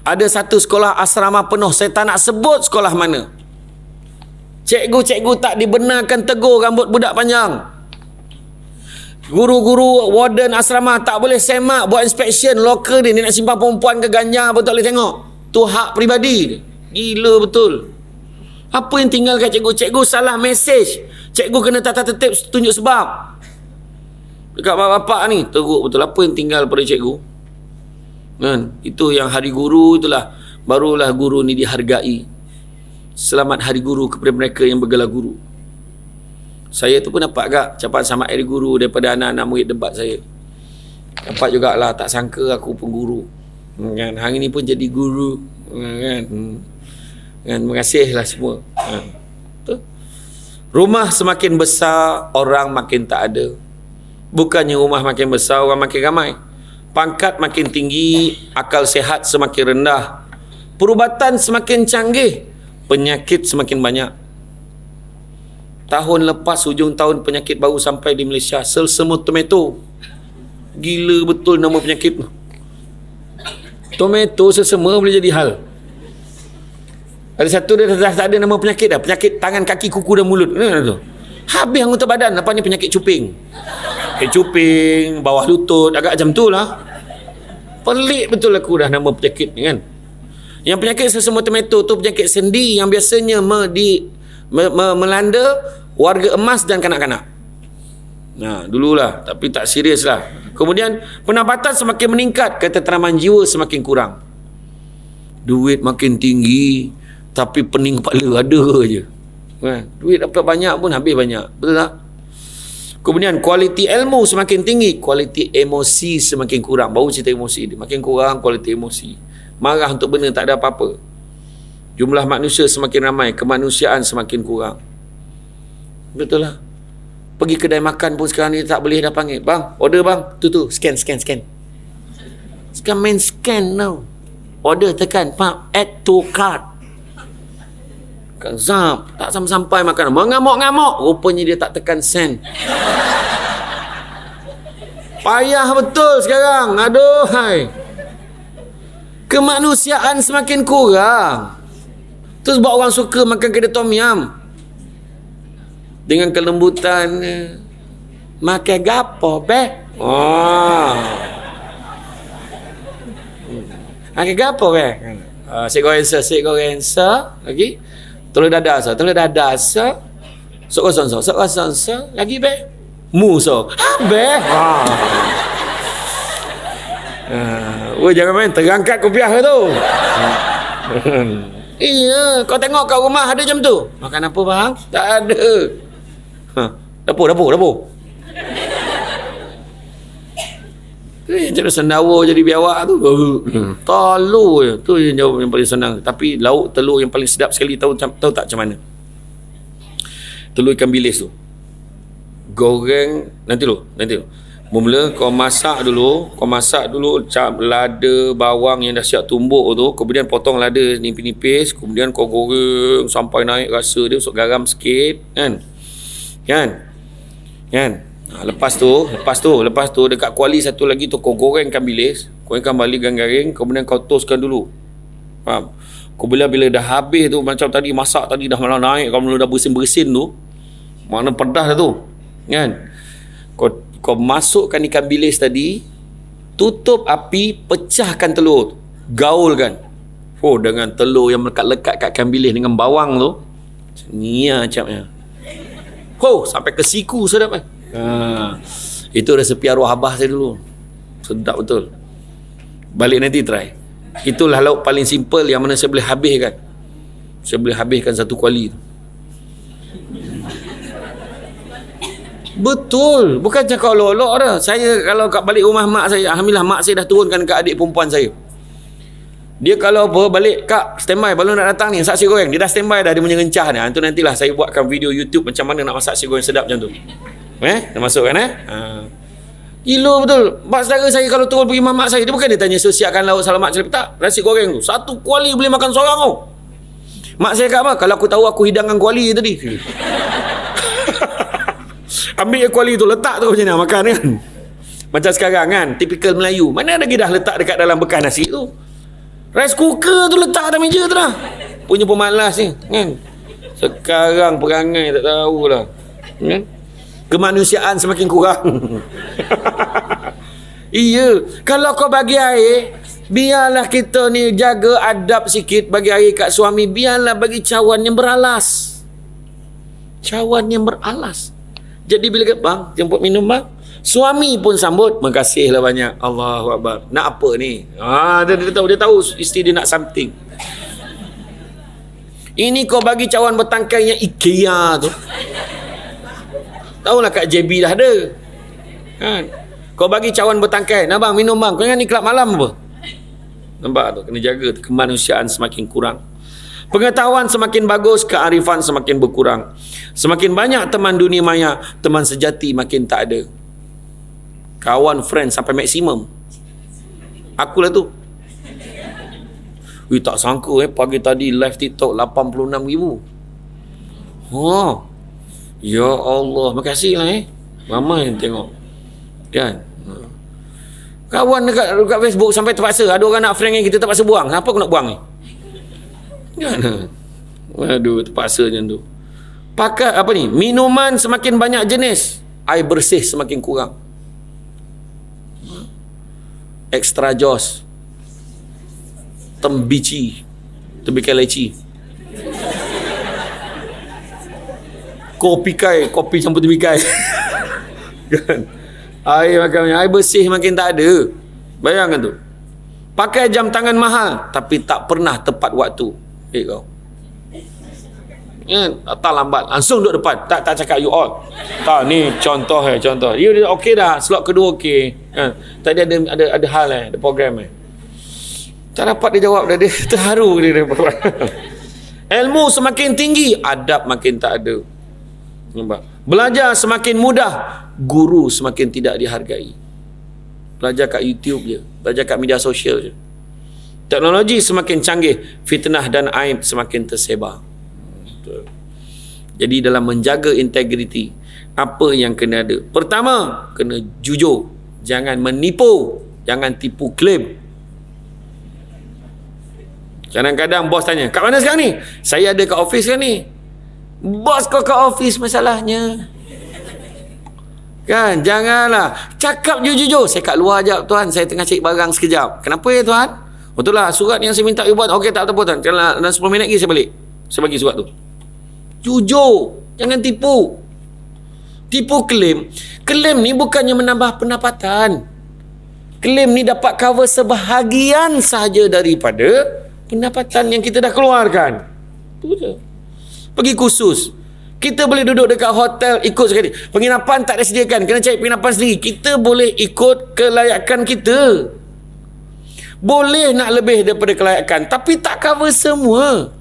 Ada satu sekolah asrama penuh, saya tak nak sebut sekolah mana. Cikgu-cikgu tak dibenarkan tegur rambut budak panjang. Guru-guru, warden asrama tak boleh semak buat inspection locker dia nak simpan perempuan ke ganja pun tak boleh tengok. Tu hak peribadi dia. Gila betul. Apa yang tinggal kat cikgu? Cikgu salah mesej, cikgu kena tata tertib, tunjuk sebab. Dekat bapak-bapak ni teruk betul. Apa yang tinggal pada cikgu kan? Itu yang hari guru itulah, barulah guru ni dihargai. Selamat hari guru kepada mereka yang bergelar guru. Saya tu pun dapat agak capat sama hari guru daripada anak-anak murid debat saya. Dapat jugalah, tak sangka aku pun guru kan. Hari ni pun jadi guru kan. Terima kasihlah semua kan. Rumah semakin besar, orang makin tak ada. Bukannya rumah makin besar, orang makin ramai. Pangkat makin tinggi, akal sehat semakin rendah. Perubatan semakin canggih, penyakit semakin banyak. Tahun lepas hujung tahun penyakit baru sampai di Malaysia, selsema tomato. Gila betul nama penyakit tu. Tomato selsema boleh jadi hal. Ada satu dia dah tak ada nama penyakit dah, penyakit tangan, kaki, kuku dan mulut. Tu. Habis anggota badan. Apa ni penyakit cuping? Cuping, bawah lutut, agak macam tu lah. Pelik betul aku dah nama penyakit ni kan. Yang penyakit selsema tomato tu penyakit sendi yang biasanya melanda warga emas dan kanak-kanak. Nah, dululah, tapi tak serius lah. Kemudian pendapatan semakin meningkat, ketenteraman jiwa semakin kurang. Duit makin tinggi, tapi pening kepala ada je. Duit dapat banyak pun habis banyak. Betul tak? Kemudian kualiti ilmu semakin tinggi, kualiti emosi semakin kurang. Baru cerita emosi dia, makin kurang kualiti emosi. Marah untuk benda tak ada apa-apa. Jumlah manusia semakin ramai, kemanusiaan semakin kurang. Betul lah. Pergi kedai makan pun sekarang ni tak boleh dah panggil, bang, order bang, tu scan. Sekarang main scan now. Order tekan, pak, add to cart. Kan zap, tak sampai makan, mengamuk-ngamuk. Rupanya dia tak tekan send. Payah betul sekarang. Aduh, hai. Kemanusiaan semakin kurang. Tu sebab orang suka makan kedai tom yum dengan kelembutan. Makan gapo be? Makan gapo be? Sik goreng sa lagi. Telur dadah sa. Sok kosong sa lagi be. Mu so. Be. Woi, jangan main terangkat kopiah tu. Iya, kau tengok kat rumah ada macam tu. Makan apa bang? Tak ada. Dapur. Jadi sendawa jadi biawak tu. Telur je. Tu yang jawab yang paling senang. Tapi lauk telur yang paling sedap sekali tahu tak macam mana? Telur ikan bilis tu. Goreng nanti lu. Mula kau masak dulu cap lada, bawang yang dah siap tumbuk tu, kemudian potong lada nipis-nipis, kemudian kau goreng sampai naik rasa dia, usuk garam sikit kan. Lepas tu dekat kuali satu lagi tu kau gorengkan bilis, gorengkan balik garing, kemudian kau toastkan dulu. Faham? Kau bila dah habis tu, macam tadi masak tadi dah malah naik, kau mula dah bersin-bersin tu, mana pedas dah tu Kan? Kau masukkan ikan bilis tadi, tutup api, pecahkan telur, gaulkan. Oh, dengan telur yang melekat-lekat kat ikan bilis dengan bawang tu, ni macamnya. Oh, sampai ke siku sedap kan. Itu resepi arwah abah saya dulu. Sedap betul. Balik nanti try. Itulah lauk paling simple yang mana saya boleh habiskan. Saya boleh habiskan satu kuali tu. Betul. Bukan cakap olok-olok dah. Saya kalau kat balik rumah mak saya, alhamdulillah mak saya dah turunkan ke adik perempuan saya. Dia kalau apa balik, kak standby baru nak datang ni masak nasi goreng. Dia dah standby dah, dia punya ngencah ni. Itu nantilah saya buatkan video YouTube macam mana nak masak nasi goreng sedap macam tu. Dah masuk kan Gila betul. Mak saudara saya kalau turun pergi mak saya, dia bukan dia tanya siapkan lauk selamat celep, tak. Nasi goreng tu satu kuali boleh makan seorang tu. Mak saya kata apa? Kalau aku tahu aku hidangkan kuali tadi. Ambil kuali tu letak tu macam mana makan kan. Macam sekarang kan, typical Melayu. Mana lagi dah letak dekat dalam bekas nasi tu. Rice cooker tu letak atas meja tu dah. Punya pemalas ni kan. Sekarang perangai tak tahulah. Kan? Kemanusiaan semakin kurang. Iya. Kalau kau bagi air, biarlah kita ni jaga adab sikit bagi air kat suami. Biarlah bagi cawan yang beralas. Cawan yang beralas. Jadi bila kata, bang, jemput minum bang. Suami pun sambut, makasihlah banyak. Allahu Akbar. Nak apa ni? Dia tahu isteri dia nak something. Ini kau bagi cawan bertangkai yang IKEA tu. Tahulah kat JB dah ada. Kan? Kau bagi cawan bertangkai, nah bang, minum bang. Kau ingat ni kelab malam apa? Nampak tu, kena jaga. Kemanusiaan semakin kurang. Pengetahuan semakin bagus, kearifan semakin berkurang. Semakin banyak teman dunia maya, teman sejati makin tak ada. Kawan, friend sampai maksimum. Akulah tu. Tak sangka pagi tadi live TikTok 86,000. Ya Allah, makasih lah ramai yang tengok. Kan? Kawan dekat Facebook sampai terpaksa, ada orang nak friend dengan kita terpaksa buang. Kenapa aku nak buang ni? Kan? Waduh, terpaksa macam tu. Pakai apa ni? Minuman semakin banyak jenis, air bersih semakin kurang. Extra Joss, tembici, tembikai leci, kopi campur tembikai. Kan? Air bersih makin tak ada. Bayangkan tu. Pakai jam tangan mahal tapi tak pernah tepat waktu. Kau tak lambat, langsung duduk depan. Tak cakap you all. Tak, ni contoh. You okey dah, slot kedua okey. Tadi ada hal ada program tak dapat dia jawab dah, dia terharu dia. Ilmu semakin tinggi, adab makin tak ada. Nampak? Belajar semakin mudah, guru semakin tidak dihargai. Belajar kat YouTube je, belajar kat media sosial je. Teknologi semakin canggih, fitnah dan aib semakin tersebar. Jadi dalam menjaga integriti, apa yang kena ada? Pertama, kena jujur. Jangan menipu, jangan tipu klaim. Kadang-kadang bos tanya, kat mana sekarang ni? Saya ada kat office sekarang ni. Bos kau kat office masalahnya. Kan? Janganlah. Cakap jujur. Saya kat luar jap tuan, saya tengah cari barang sekejap. Kenapa ya tuan? Betul lah, surat yang saya minta you buat. Okey, tak apa tuan. Dalam 10 minit lagi saya balik. Saya bagi surat tu. Jujur. Jangan tipu. Tipu klaim. Klaim ni bukannya menambah pendapatan. Klaim ni dapat cover sebahagian sahaja daripada pendapatan yang kita dah keluarkan. Itu je. Pergi kursus. Kita boleh duduk dekat hotel, ikut sekali. Penginapan tak disediakan, kena cari penginapan sendiri. Kita boleh ikut kelayakan kita. Boleh nak lebih daripada kelayakan, tapi tak cover semua.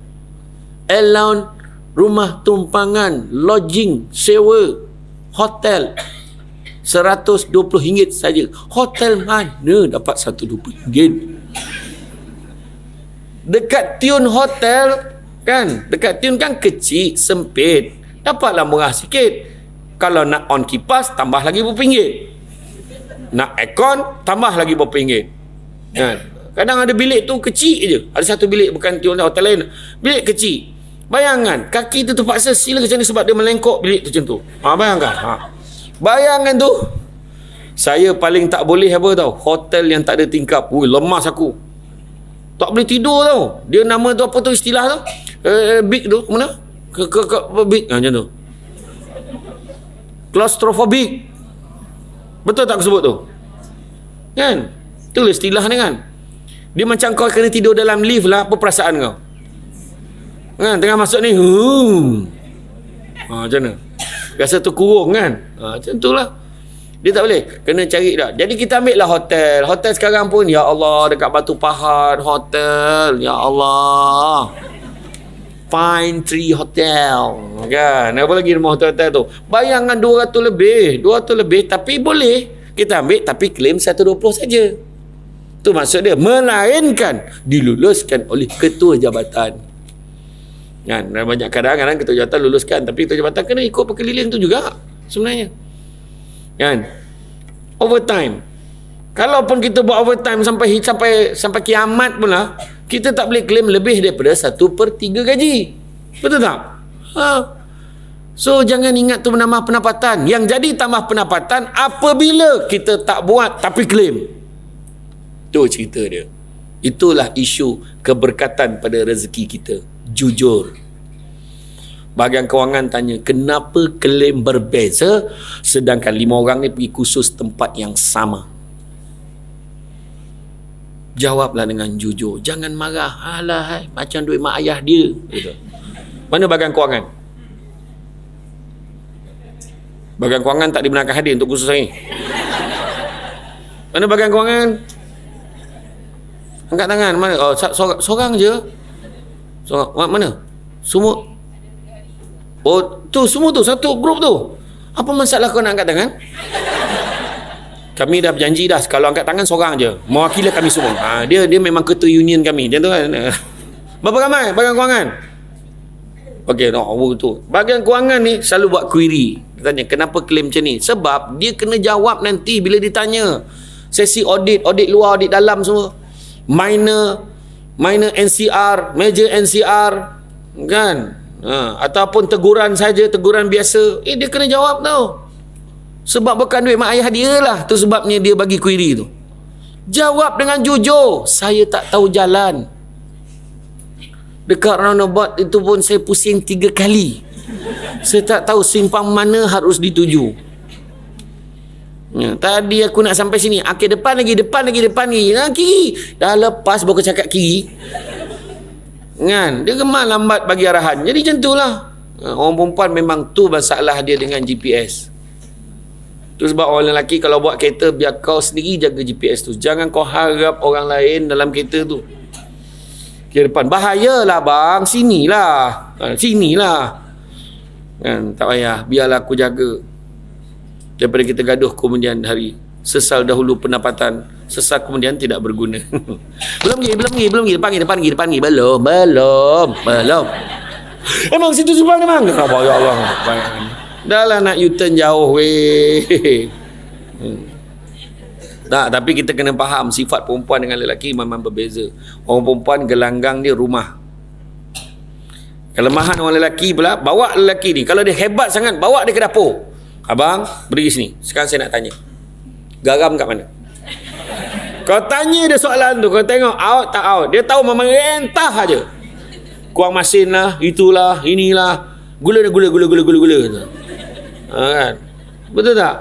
Allowance, rumah tumpangan, lodging, sewa, hotel RM120 saja. Hotel mana dapat RM120? Dekat Tune Hotel kan, dekat Tune kan kecil, sempit, dapatlah murah sikit. Kalau nak on kipas, tambah lagi RM1. Nak aircon, tambah lagi RM1. Kan? Kadang ada bilik tu kecil je. Ada satu bilik, bukan Tune hotel lain, bilik kecil. Bayangkan, kaki tu terpaksa sila macam ni sebab dia melengkok bilik tu macam tu. Bayangkan. Bayangan tu. Saya paling tak boleh apa tau, hotel yang tak ada tingkap. Ui, lemas aku. Tak boleh tidur tau. Dia nama tu apa tu istilah tu? Big tu mana? Big macam tu. Claustrophobic. Betul tak aku sebut tu? Kan? Itulah istilah ni kan. Dia macam kau kena tidur dalam lift lah. Apa perasaan kau? Kan? Tengah masuk ni. Macam mana? Rasa tu kurung kan? Macam tu lah. Dia tak boleh. Kena cari dah. Jadi kita ambil lah hotel. Hotel sekarang pun, ya Allah, dekat Batu Pahat hotel. Ya Allah. Pine Tree Hotel. Kan? Apa lagi nama hotel-hotel tu? Bayangan 200 lebih. 200 lebih. Tapi boleh. Kita ambil tapi claim 120 saja. Tu maksud dia. Melainkan diluluskan oleh ketua jabatan. Kan? Banyak kadang-kadang ketua jabatan luluskan. Tapi ketua jabatan kena ikut perkeliling tu juga. Sebenarnya. Kan? Overtime. Kalaupun kita buat overtime sampai kiamat pun lah, kita tak boleh claim lebih daripada 1/3 gaji. Betul tak? So jangan ingat tu menambah pendapatan. Yang jadi tambah pendapatan apabila kita tak buat tapi claim. Tu cerita dia. Itulah isu keberkatan pada rezeki kita. Jujur. Bahagian kewangan tanya, kenapa klaim berbeza sedangkan 5 orang ni pergi kursus tempat yang sama? Jawablah dengan jujur. Jangan marah. Alah, macam duit mak ayah dia. Gitu. Mana bahagian kewangan? Bahagian kewangan tak dibenarkan hadir untuk kursus ni. Mana bahagian kewangan? Angkat tangan. Mana? Oh, seorang je. Seorang. Mana? Semua. Oh, tu semua tu satu grup tu. Apa masalah kau nak angkat tangan? Kami dah berjanji dah kalau angkat tangan seorang je, mewakili kami semua. Dia memang ketua union kami. Dia tu kan. Berapa ramai bahagian kewangan? Okey, tu. Bahagian kewangan ni selalu buat query. Dia tanya, kenapa claim macam ni? Sebab dia kena jawab nanti bila ditanya. Sesi audit luar, audit dalam semua. Minor NCR, major NCR, kan? Ataupun teguran saja, teguran biasa, dia kena jawab tau. Sebab bukan duit mak ayah dia lah. Tu sebabnya dia bagi query tu. Jawab dengan jujur. Saya tak tahu jalan. Dekat roundabout itu pun saya pusing 3 kali. Saya tak tahu simpang mana harus dituju. Tadi aku nak sampai sini. Depan lagi. Kiri. Dah lepas baru cakap kiri. Kan? Dia gemar lambat bagi arahan. Jadi macam tu lah. Orang perempuan memang tu masalah dia dengan GPS. Tu sebab orang lelaki kalau buat kereta, biar kau sendiri jaga GPS tu. Jangan kau harap orang lain dalam kereta tu. Kira depan. Bahayalah bang. Sinilah. Kan? Tak payah. Biarlah aku jaga. Daripada kita gaduh kemudian hari. Sesal dahulu pendapatan, sesal kemudian tidak berguna. Belum lagi. Depan lagi. Belum. Emang situ subang emang. Ya Allah. Dah lah nak U-turn jauh weh. Tapi kita kena faham sifat perempuan dengan lelaki memang berbeza. Orang perempuan gelanggang dia rumah. Kelemahan orang lelaki pula, bawa lelaki ni, kalau dia hebat sangat, bawa dia ke dapur. Abang, berdiri sini. Sekarang saya nak tanya. Garam kat mana? Kau tanya dia soalan tu, kau tengok out tak out. Dia tahu memerintah aja. Kuang masin lah, itulah, inilah. Gula. Kan? Betul tak?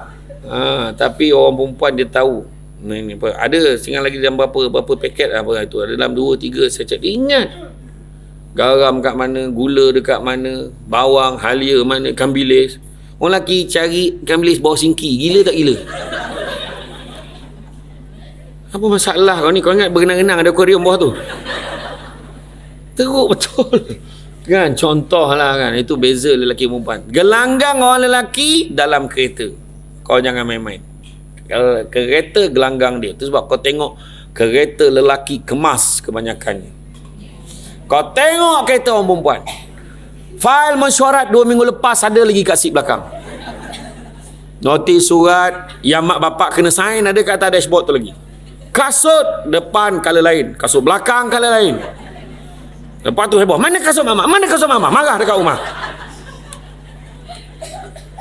Tapi orang perempuan dia tahu. Ini apa? Ada tinggal lagi dalam berapa paket apa itu. Ada dalam 2 3 saya cakap. Dia ingat. Garam kat mana, gula dekat mana, bawang, halia mana, ikan bilis. Orang lelaki cari ikan bilis bawah singki. Gila tak gila? Apa masalah kau ni? Kau ingat berenang-renang ada akuarium bawah tu? Teruk betul. Kan? Contoh lah kan. Itu beza lelaki perempuan. Gelanggang orang lelaki dalam kereta. Kau jangan main-main. Kereta gelanggang dia. Itu sebab kau tengok kereta lelaki kemas kebanyakannya. Kau tengok kereta orang perempuan. Fail mesyuarat 2 minggu lepas ada lagi kat seat belakang. Notis surat yang mak bapak kena sign ada kat atas dashboard tu lagi. Kasut depan color lain, kasut belakang color lain. Lepas tu heboh, mana kasut mama? Marah dekat rumah.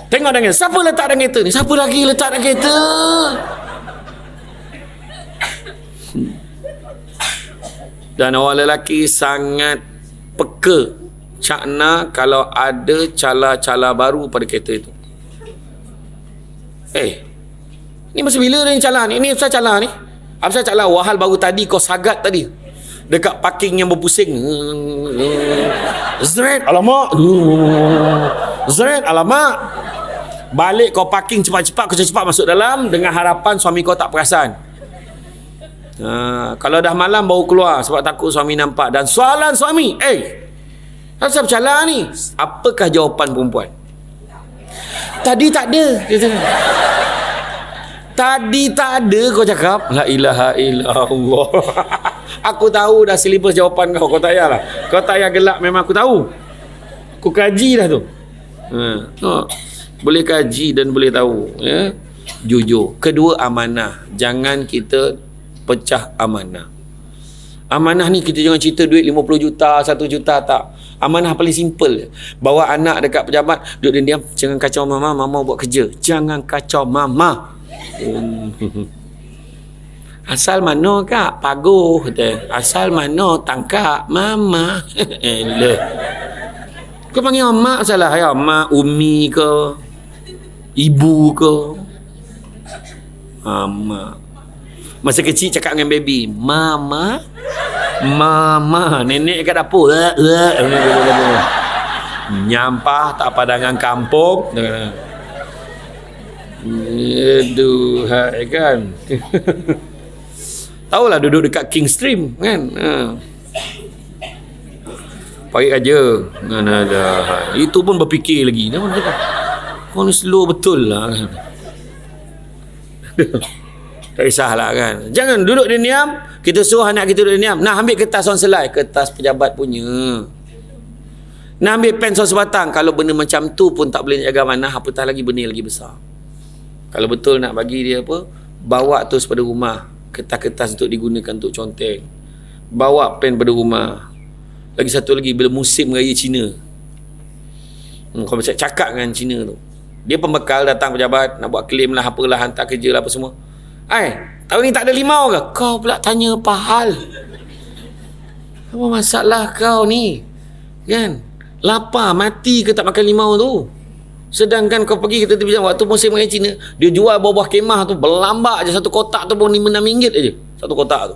Tengok dengan siapa letak dalam kereta ni? Siapa lagi letak dalam kereta? Dan orang lelaki sangat peka, cakna kalau ada cala-cala baru pada kereta itu. Ni masa bila ni cala ni? Ini pasal cala ni. Apa pasal cala? Wahal baru tadi kau sagat tadi dekat parking yang berpusing. Zret, alamak. Zret, alamak. Balik kau parking cepat-cepat, kau cepat masuk dalam dengan harapan suami kau tak perasan. Kalau dah malam baru keluar sebab takut suami nampak. Dan soalan suami, asal bercala ni? Apakah jawapan perempuan? Tadi tak ada. Tadi tak ada kau cakap. La ilaha illallah. Aku tahu dah silibus jawapan kau. Kau tak payahlah. Kau tak payah gelak, memang aku tahu. Aku kaji dah tu. Boleh kaji dan boleh tahu, ya. Jujur. Kedua, amanah. Jangan kita pecah amanah. Amanah ni kita jangan cerita duit 50 juta, 1 juta, tak. Amanah paling simple. Bawa anak dekat pejabat, duduk diam, jangan kacau mama, mama buat kerja. Jangan kacau mama. Asal mana kak? Paguh kata. Asal mana tangkap mama? Kau panggil mak salah ya? Mak, umi ke? Ibu ke? Mak. Masa kecil cakap dengan baby, mama, mama. Nenek kat dapur, nyampah tak padangan kampung. Aduh, kan. Tahulah duduk dekat King Stream kan. Baik aja. Itu pun berfikir lagi. Kau ni slow betul lah kan. Tak kisahlah kan. Jangan duduk dia diam. Kita suruh anak kita duduk diam. Nak ambil kertas on selai, kertas pejabat punya. Nak ambil pen saus batang. Kalau benda macam tu pun tak boleh jaga amanah, apatah lagi benda lagi besar. Kalau betul nak bagi dia apa, bawa terus pada rumah. Kertas-kertas untuk digunakan untuk conteng. Bawa pen pada rumah. Lagi satu lagi, bila musim raya Cina. Kau macam cakap dengan Cina tu. Dia pembekal datang pejabat, nak buat claim lah, apalah, hantar kerja lah apa semua. Tahun ni tak ada limau ke? Kau pula tanya apa hal? Apa masalah kau ni? Kan? Lapar, mati ke tak makan limau tu? Sedangkan kau pergi kita tepi waktu musim raya Cina, dia jual buah-buah kemah tu berlambak je, satu kotak tu pun 5-6 ringgit aja. Satu kotak tu.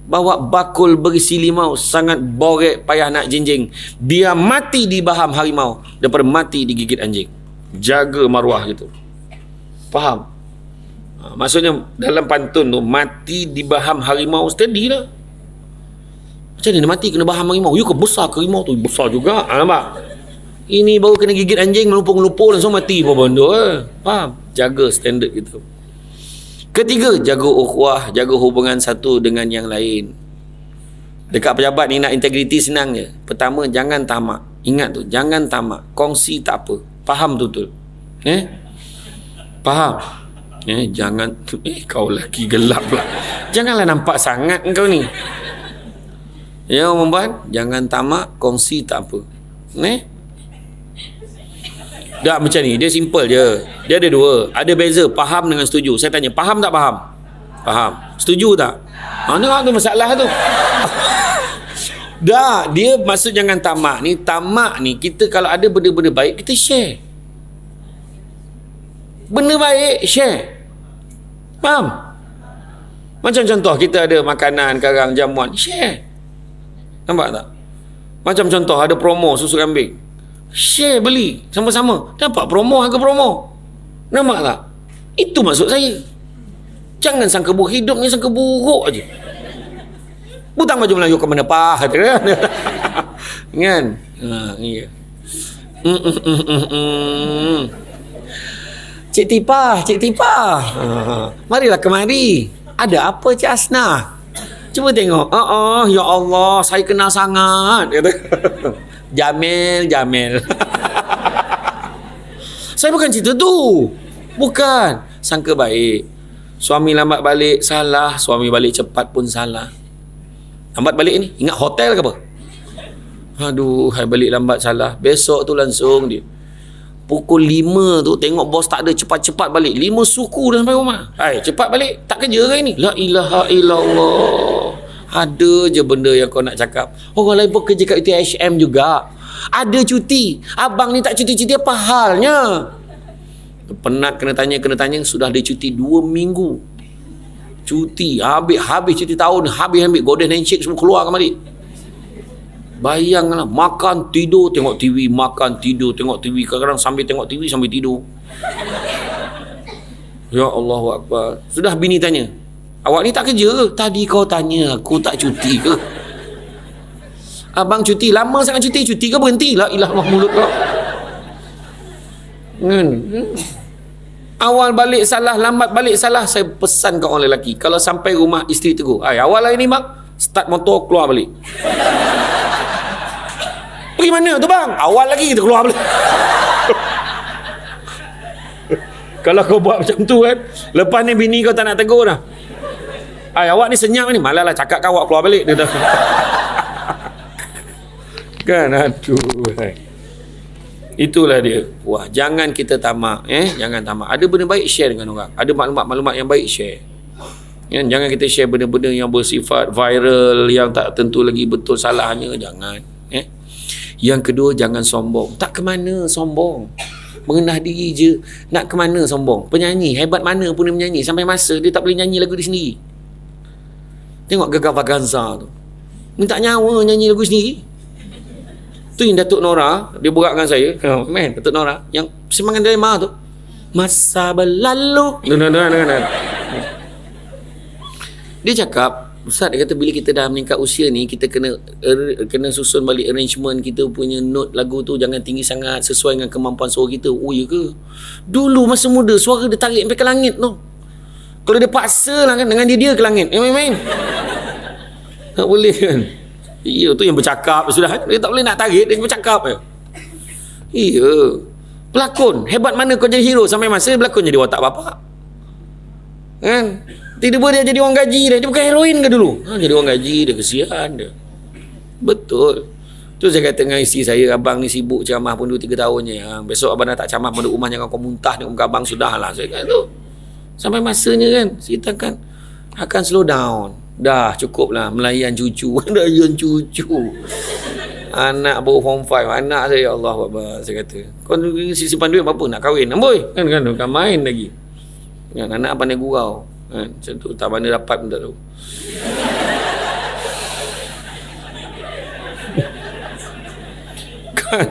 Bawa bakul berisi limau, sangat borek, payah nak jinjing. Dia mati di baham harimau daripada mati digigit anjing. Jaga maruah gitu. Faham? Maksudnya dalam pantun tu, mati di baham harimau steady lah. Macam mana dia mati kena baham harimau? Ya ke besar ke harimau tu? Besar juga. Nampak? Ini baru kena gigit anjing, melumpur-melumpur langsung mati apa benda. Faham? Jaga standard gitu. Ketiga, jaga ukhuwah, jaga hubungan satu dengan yang lain. Dekat pejabat ni nak integriti senang je. Pertama, jangan tamak. Ingat tu, jangan tamak. Kongsi tak apa. Faham betul? Faham? Jangan kau lagi gelap pula. Janganlah nampak sangat kau ni. Ya perempuan, jangan tamak, kongsi tak apa. Dah macam ni, dia simple je. Dia ada dua. Ada beza faham dengan setuju. Saya tanya, faham tak faham? Faham. Setuju tak? Mana tu masalah tu? Dah, dia maksud jangan tamak ni. Tamak ni, kita kalau ada benda-benda baik, kita share. Benda baik, share. Faham? Macam contoh, kita ada makanan, karang, jamuan, share. Nampak tak? Macam contoh, ada promo susu kambing, share, beli sama-sama, dapat promo, harga promo. Nampak tak? Itu maksud saya. Jangan sangka buruk. Hidup ni sangka buruk aje. Butang baju Melayu ke mana pah kan? Kan? Ya. Cik Tipah. Marilah kemari. Ada apa Cik Asnah? Cuba tengok. Ya Allah, saya kenal sangat. Kata. Jamil. Saya bukan cerita tu. Bukan. Sangka baik. Suami lambat balik, salah. Suami balik cepat pun salah. Lambat balik ni, ingat hotel ke apa? Aduh, hai balik lambat salah. Besok tu langsung dia. Pukul 5 tu tengok bos tak ada, cepat-cepat balik. 5 suku dah sampai rumah. Hai, cepat balik. Tak kerja ke ni? La ilaha illallah. Ada je benda yang kau nak cakap. Orang lain pun kerja kat UTHM juga. Ada cuti. Abang ni tak cuti-cuti, apa halnya? Penat kena tanya. Sudah ada cuti 2 minggu. Cuti. Habis cuti tahun. Habis ambil golden handshake semua keluar kembali. Bayanglah, makan, tidur, tengok TV, makan, tidur, tengok TV. Kadang-kadang sambil tengok TV, sambil tidur. Ya Allahu Akbar. Sudah bini tanya, awak ni tak kerja ke? Tadi kau tanya aku tak cuti ke? Abang cuti, lama sangat cuti ke berhenti? La ilah mulut kau. Awal balik salah, lambat balik salah. Saya pesan kat orang lelaki, kalau sampai rumah isteri tegur, awal hari ni bang, start motor keluar balik. Pergi mana tu bang? Awal lagi kita keluar balik. Kalau kau buat macam tu kan, lepas ni bini kau tak nak tegur dah. Awak ni senyap ni. Malah lah cakap kau awak keluar balik. Dia dah. Kan, aduh. Itulah dia. Wah, jangan kita tamak. Jangan tamak. Ada benda baik, share dengan orang. Ada maklumat-maklumat yang baik, share. Jangan kita share benda-benda yang bersifat viral, yang tak tentu lagi betul salahnya. Jangan. Yang kedua, jangan sombong. Tak ke mana sombong. Mengenah diri je. Nak ke mana sombong? Penyanyi, hebat mana pun dia menyanyi. Sampai masa dia tak boleh nyanyi lagu dia sendiri. Tengok Gaga Vaganza tu. Minta nyawa nyanyi lagu sendiri. Tu yang Datuk Nora, dia borak dengan saya. Man, Datuk Nora. Yang Semangat Dilema tu. Masa berlalu. Dia cakap, Ustaz, dia kata bila kita dah meningkat usia ni, kita kena susun balik arrangement kita punya note lagu tu, jangan tinggi sangat, sesuai dengan kemampuan suara kita. Oh ya ke? Dulu masa muda suara dia tarik sampai ke langit tu. Kalau dia paksa lah kan, dengan dia ke langit. Main-main. Tak boleh kan? Iya, tu yang bercakap sudah. Dia tak boleh nak tarik, dia bercakap je. Iya. Pelakon, hebat mana kau jadi hero, sampai masa berlakon jadi watak bapak. Kan? Tiba-tiba dia jadi orang gaji dia bukan heroin ke dulu? Jadi orang gaji dia, kesian dia. Betul. Tu saya kata dengan isteri saya, abang ni sibuk ceramah pun 2-3 tahun je. Besok abang dah tak ceramah pun duduk rumah, jangan kau muntah tengok muka abang, sudahlah. Saya kata tu. Sampai masanya kan, kita akan slow down. Dah cukup lah melayan cucu. Melayan cucu. Anak baru form 5. Anak saya, ya Allah Akbar. Saya kata, kau simpan duit apa nak kahwin? Amboi. Kan main lagi. Kan, anak pandai gurau. Macam tu, tak mana dapat pun tak tahu.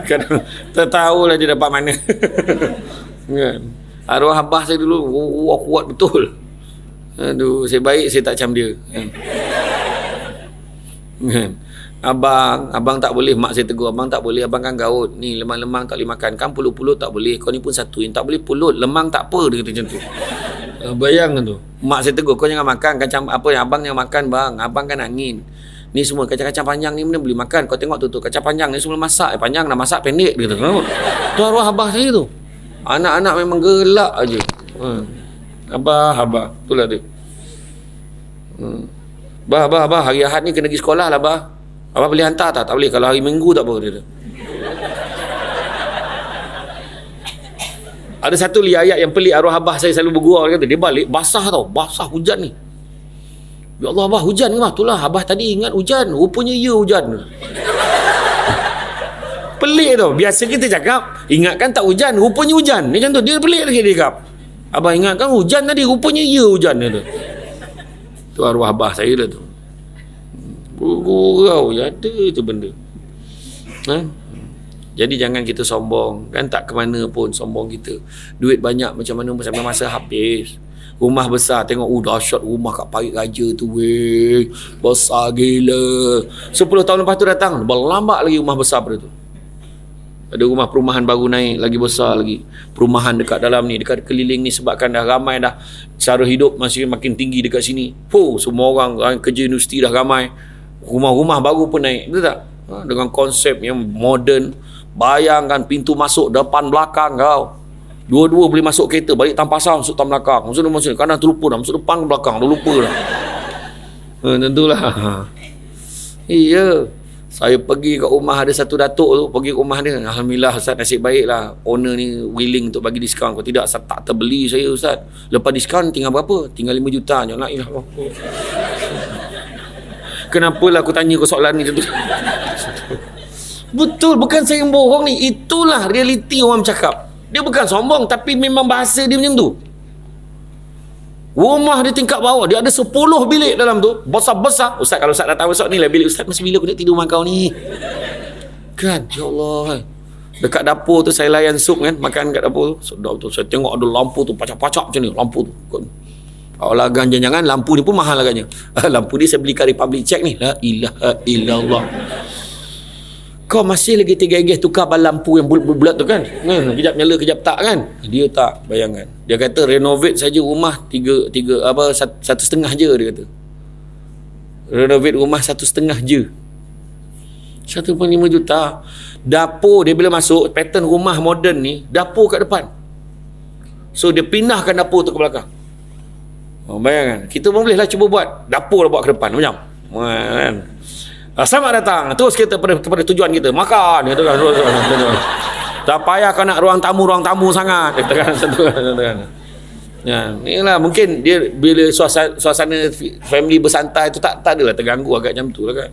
Kan tak tahulah dia dapat mana. Kan, arwah abah saya dulu kuat betul. Aduh, saya baik saya tak macam dia. Kan, abang tak boleh, mak saya tegur, abang tak boleh, abang kan gaut ni, lemang-lemang tak boleh makan, kan pulut-pulut tak boleh, kau ni pun satu yang tak boleh pulut, lemang tak apa, dia kata macam tu. Bayangkan tu, mak saya tegur, kau jangan makan kacang apa yang abang yang makan bang, abang kan angin ni semua, kacang-kacang panjang ni mana boleh makan, kau tengok tu kacang panjang ni semua masak, panjang nak masak pendek, dia kata. Tu arwah abah saya tu, anak-anak memang gelak aje. Abah itulah dia. Bah, hari Ahad ni kena pergi sekolah lah bah. Abah boleh hantar tak? Tak boleh. Kalau hari Minggu tak apa dia. Ada satu ayat yang pelik, arwah abah saya selalu bergurau. Dia kata, dia balik basah tau, basah hujan ni. Ya Allah abah, hujan ke bah? Itulah abah tadi ingat hujan, rupanya ya hujan. Pelik tau. Biasa kita cakap ingatkan tak hujan, rupanya hujan. Ni macam tu, dia pelik lagi dia cakap. Abah ingatkan hujan tadi, rupanya ya hujan dia tu. Tu arwah abah saya dah tu. Gurau je ada tu benda. Jadi jangan kita sombong. Kan tak ke mana pun sombong kita. Duit banyak macam mana sampai masa habis. Rumah besar, tengok dahsyat rumah kat Parit Raja tu weh. Besar gila. 10 tahun lepas tu datang, berlambak lagi rumah besar pada tu. Ada rumah perumahan baru naik, lagi besar lagi. Perumahan dekat dalam ni, dekat keliling ni, sebabkan dah ramai dah. Cara hidup masih makin tinggi dekat sini. Semua orang kerja universiti dah ramai. Rumah-rumah baru pun naik, betul tak? Dengan konsep yang moden. Bayangkan pintu masuk depan belakang kau. Dua-dua boleh masuk kereta, balik Tampasar masuk tam belakang. Masuk kanan terlupa dah, masuk depan belakang dah lupa dah. Tentulah. Iya. Saya pergi kat rumah ada satu datuk tu, pergi ke rumah dia. Alhamdulillah Ustaz, nasib baik lah. Owner ni willing untuk bagi diskaun. Kalau tidak, saya tak terbeli saya Ustaz. Lepas diskaun tinggal berapa? Tinggal 5 juta je. La ilah. Kenapalah aku tanya kau soalan ni macam tu? Betul, bukan saya yang bohong ni. Itulah realiti orang cakap. Dia bukan sombong, tapi memang bahasa dia macam tu. Rumah dia tingkat bawah, dia ada 10 bilik dalam tu, besar-besar. Ustaz, kalau Ustaz datang besok ni lah bilik Ustaz, masa bila aku nak tidur dengan kau ni? Kan, ya Allah. Dekat dapur tu saya layan sup kan, makan kat dapur tu. Sedap tu, saya tengok ada lampu tu pacak-pacak macam ni, lampu tu. Allah jangan lampu ni pun mahal agaknya. Lampu ni saya beli kat Republic Check ni. La ilaha illallah. Kau masih lagi tegak-tegak tukar lampu yang bulat-bulat tu kan? Kejap nyala, kejap tak kan? Dia tak, bayangkan. Dia kata renovate saja rumah 1,5 je dia kata. Renovate rumah 1,5 je. 1.5 juta. Dapur dia bila masuk, pattern rumah moden ni, dapur kat depan. So dia pindahkan dapur tu ke belakang. Bayangkan. Kita pun boleh lah cuba buat. Dapur dah buat ke depan macam. Kan? Selamat datang. Terus kita kepada tujuan kita. Makan. Gitu kan. Tak payah kau nak ruang tamu sangat. Katakan. Ya, inilah mungkin dia bila suasana family bersantai tu tak adalah terganggu agak macam tu lah kan.